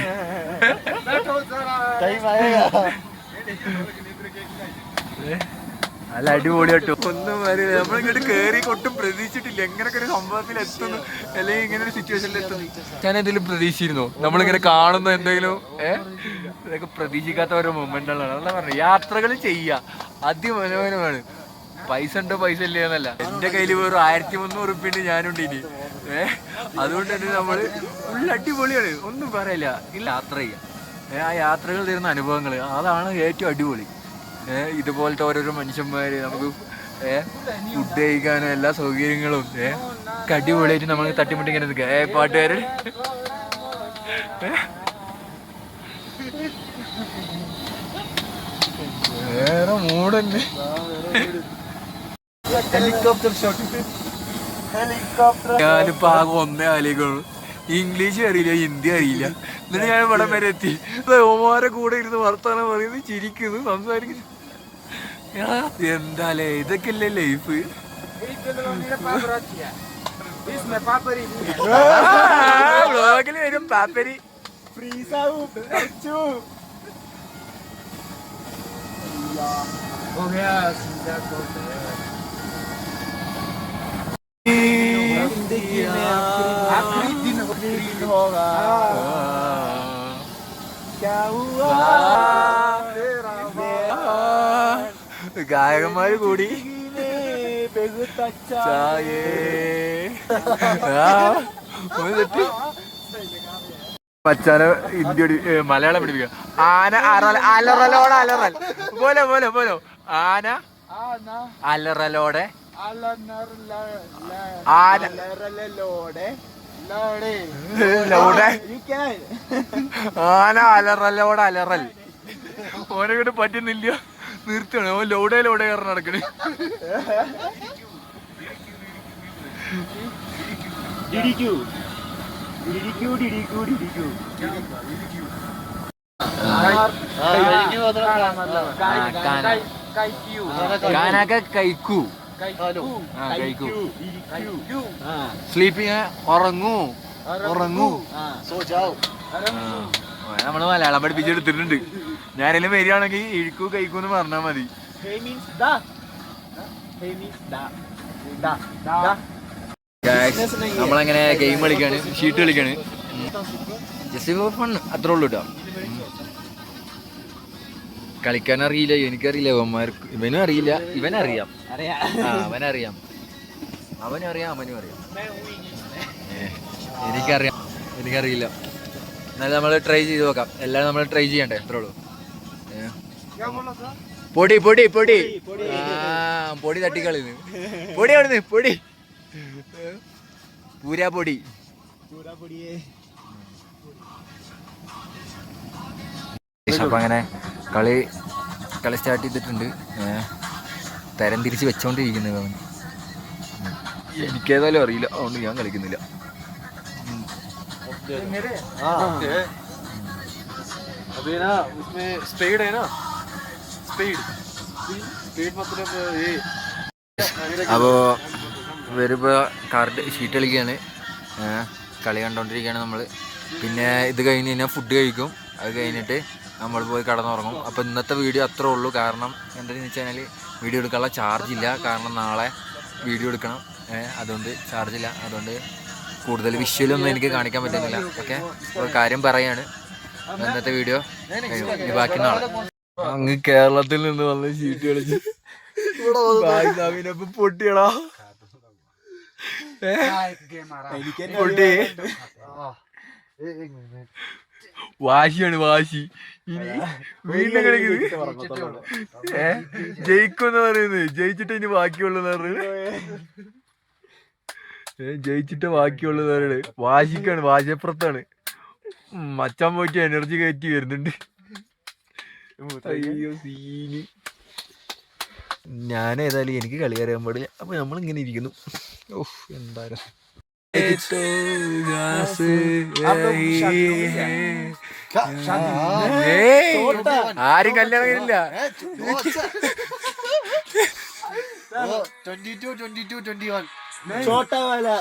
നല്ല അടിപൊളി കേട്ടോ. ഒന്നും അറിയില്ല. നമ്മളിങ്ങോട്ട് കയറി ഒട്ടും പ്രതീക്ഷിച്ചിട്ടില്ല എങ്ങനെയൊക്കെ ഒരു സംഭവത്തിൽ എത്തുന്നു, അല്ലെങ്കിൽ ഇങ്ങനെ ഒരു സിറ്റുവേഷനിൽ എത്തുന്നു. ഞാൻ എന്തെങ്കിലും പ്രതീക്ഷിച്ചിരുന്നു നമ്മളിങ്ങനെ കാണുന്ന എന്തെങ്കിലും ഇതൊക്കെ പ്രതീക്ഷിക്കാത്ത ഓരോ മൊമെന്റുകളാണ്. അതാ പറഞ്ഞത്, യാത്രകൾ ചെയ്യുക അതിമനോഹരമാണ്. പൈസ ഉണ്ടോ പൈസ ഇല്ല എന്നല്ല, എൻ്റെ കയ്യിൽ വെറും 1300 ഉറുപ്പിയുണ്ട്, ഞാനുണ്ട് ഇനി. അതുകൊണ്ട് തന്നെ നമ്മൾ ഫുൾ അടിപൊളിയാണ്, ഒന്നും പറയില്ല. യാത്ര ചെയ്യുക, ആ യാത്രകൾ തരുന്ന അനുഭവങ്ങൾ, അതാണ് ഏറ്റവും അടിപൊളി. ഇതുപോലത്തെ ഓരോരോ മനുഷ്യന്മാർ നമുക്ക് ഫുഡ് കഴിക്കാനും എല്ലാ സൗകര്യങ്ങളും അടിപൊളിയായിട്ട് നമ്മൾ തട്ടിമുട്ടി ഇങ്ങനെ നിൽക്കുക. പാട്ടുകാരൻ വേറെ മൂടന്നെ. ഞാനിപ്പോ ആകെ ഒന്നേ ആലോചിക്കുള്ളൂ, ഇംഗ്ലീഷ് അറിയില്ല, ഹിന്ദി അറിയില്ല. എന്നിട്ട് ഞാൻ ഇവിടം വരെ എത്തി. ഓമാരെ കൂടെ ഇരുന്ന് വർത്താനം പറയുന്നു, ചിരിക്കുന്നു, സംസാരിക്കുന്നു. എന്താലേ ഇതൊക്കെ അല്ലേ ലൈഫ്. വ്ളോഗിൽ വരും പാപ്പരി. ഗായകന്മാര് കൂടി പച്ചാന ഹിന്ദി മലയാളം പഠിപ്പിക്കുക. ആന അലറലോടെ അലറൽ പോലെ പോലെ പോലോ. ആന അലറലോടെ ആന ആന അലറലോടെ അലറൽ. ഓനെ കൊണ്ട് പറ്റുന്നില്ല, നിർത്തണം. ഓൻ ലോഡേ കയറി നടക്കണേ. കഴിക്കൂ സ്ലീപ്പിങ് ഉറങ്ങൂ നമ്മള് മലയാളം പഠിപ്പിച്ചെടുത്തിട്ടുണ്ട്. ഞാനെല്ലാം വരികയാണെങ്കിൽ ഇഴിക്കൂ കഴിക്കൂന്ന് പറഞ്ഞാൽ മതി. നമ്മളങ്ങനെ ഗെയിം കളിക്കാണ്, ഷീറ്റ് കളിക്കാണ്. ജസ്റ്റ് ഫോർ ഫൺ, അത്രേ ഉള്ളൂ കേട്ടോ. കളിക്കാൻ അറിയില്ല, എനിക്കറിയില്ല, ഇവനും അറിയില്ല, ഇവനറിയാം, അവനറിയാം, അവനും അറിയാം, അവനും അറിയാം. എനിക്കറിയില്ല. എന്നാലും നമ്മൾ ട്രൈ ചെയ്ത് നോക്കാം. എല്ലാം നമ്മൾ ട്രൈ ചെയ്യണ്ടേ, അത്രേ ഉള്ളൂ. പൊടി പൊടി പൊടി പൊടി തട്ടിക്കളി, പൊടി അവിടുന്ന്, പൊടി പൂരാ പൊടി. അപ്പൊ അങ്ങനെ കളി സ്റ്റാർട്ട് ചെയ്തിട്ടുണ്ട്. തരം തിരിച്ച് വെച്ചോണ്ടിരിക്കുന്നത് അവൻ. എനിക്കേതായാലും അറിയില്ല, അതുകൊണ്ട് ഞാൻ കളിക്കുന്നില്ല. അപ്പോ വരുമ്പോ കാർഡ് ഷീറ്റ് കളിക്കുകയാണ്, കളി കണ്ടോണ്ടിരിക്കുകയാണ് നമ്മള്. പിന്നെ ഇത് കഴിഞ്ഞ് കഴിഞ്ഞാൽ ഫുഡ് കഴിക്കും. അത് കഴിഞ്ഞിട്ട് നമ്മൾ പോയി കടന്നുറങ്ങും. അപ്പോൾ ഇന്നത്തെ വീഡിയോ അത്രേ ഉള്ളൂ. കാരണം എന്താണെന്ന് വെച്ച് കഴിഞ്ഞാൽ വീഡിയോ എടുക്കാനുള്ള ചാർജില്ല. കാരണം നാളെ വീഡിയോ എടുക്കണം, അതുകൊണ്ട് ചാർജില്ല. അതുകൊണ്ട് കൂടുതൽ വിഷ്വലൊന്നും എനിക്ക് കാണിക്കാൻ പറ്റുന്നില്ല. ഓക്കെ, ഒരു കാര്യം പറയാണ്, ഇന്നത്തെ വീഡിയോ ബാക്കി നാളെ. അങ്ങ് കേരളത്തിൽ നിന്ന് വന്ന് ഷീറ്റ് കളിച്ച് പൊട്ടിയടാ, പൊട്ടി. വാശിയാണ്, വാശി. ഇനി വീണ്ടും കളിക്കുന്നത് ജയിക്കുമെന്ന് പറയുന്നത്. ജയിച്ചിട്ട് ഇനി ബാക്കിയുള്ളതെന്ന് പറയുന്നത്, ജയിച്ചിട്ട് ബാക്കിയുള്ളത് പറയുന്നത്. വാശിക്കാണ്, വാശിയപ്പുറത്താണ്. മച്ചാൻ പോയിട്ട് എനർജി കയറ്റി വരുന്നുണ്ട്. അയ്യോ സീന്. ഞാനേതായാലും എനിക്ക് കളി അറിയാൻ പാടില്ല. അപ്പൊ നമ്മളിങ്ങനെ ഇരിക്കുന്നു. ഓഹ്, എന്തായാലും ആരും കല്യാണം കഴിയില്ല.
22, 22, 21
छोटा वाला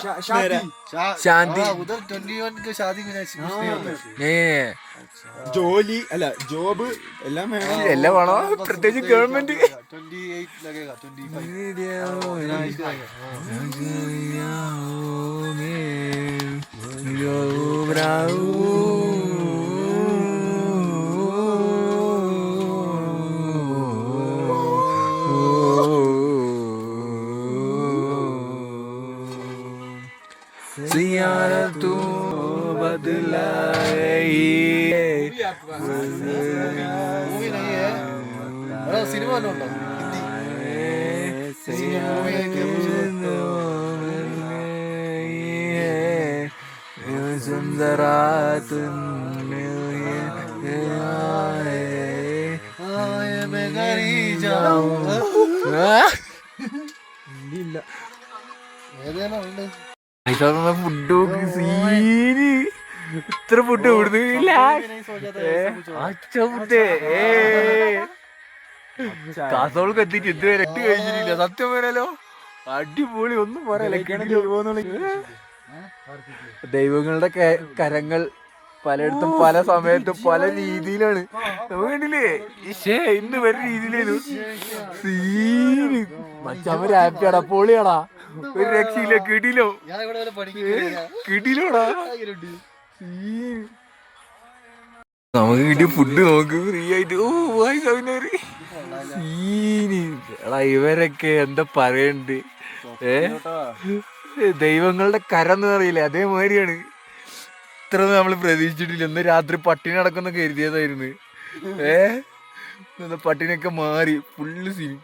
ശാന്തി
उधर 21 के शादी में
ജോലി അല്ല ജോബ് എല്ലാം വേണം.
എല്ലാം വേണോ, പ്രത്യേകിച്ച് ഗവൺമെന്റ്.
28 लगेगा, 25
സിയാറത്തു ബദലായി.
मूवी नहीं है, बड़ा सिनेमा लो हिंदी
സുന്ദരാത്തും ഫുഡ് സീന്. ഇത്ര ഫുഡ് ഇവിടുന്ന് കാസർഗോഡ് എത്തിയിട്ട് ഇതുവരെ എട്ട് കഴിഞ്ഞിട്ടില്ല. സത്യം പറയാലോ, അടിപൊളി. ഒന്നും പറയാലോ. ദൈവങ്ങളുടെ കരങ്ങൾ പലയിടത്തും പല സമയത്തും പല രീതിയിലാണ്. നമുക്ക് കണ്ടില്ലേ, ഇന്ന് വരെ രീതിയിലായിരുന്നു. സീന് മച്ചമ്മ ഹാപ്പിയാടാ, പൊളിയാടാ, ഒരു രക്ഷയില്ല. കിടിലോ, കിടിലോടാ. നമുക്ക് കിട്ടിയ ഫുഡ് നോക്ക് ഫ്രീ ആയിട്ട്. ഓ വായി സീന്. എടാ ഇവരൊക്കെ എന്താ പറയണ്ട്. ദൈവങ്ങളുടെ കരം എന്ന് പറയില്ലേ, അതേമാതിരിയാണ്. ഇത്രയൊന്നും നമ്മൾ പ്രതീക്ഷിച്ചിട്ടില്ല. ഇന്ന് രാത്രി പട്ടിണി നടക്കുന്ന കരുതിയതായിരുന്നു. പട്ടിണിയൊക്കെ മാറി ഫുള്ള് സീൻ.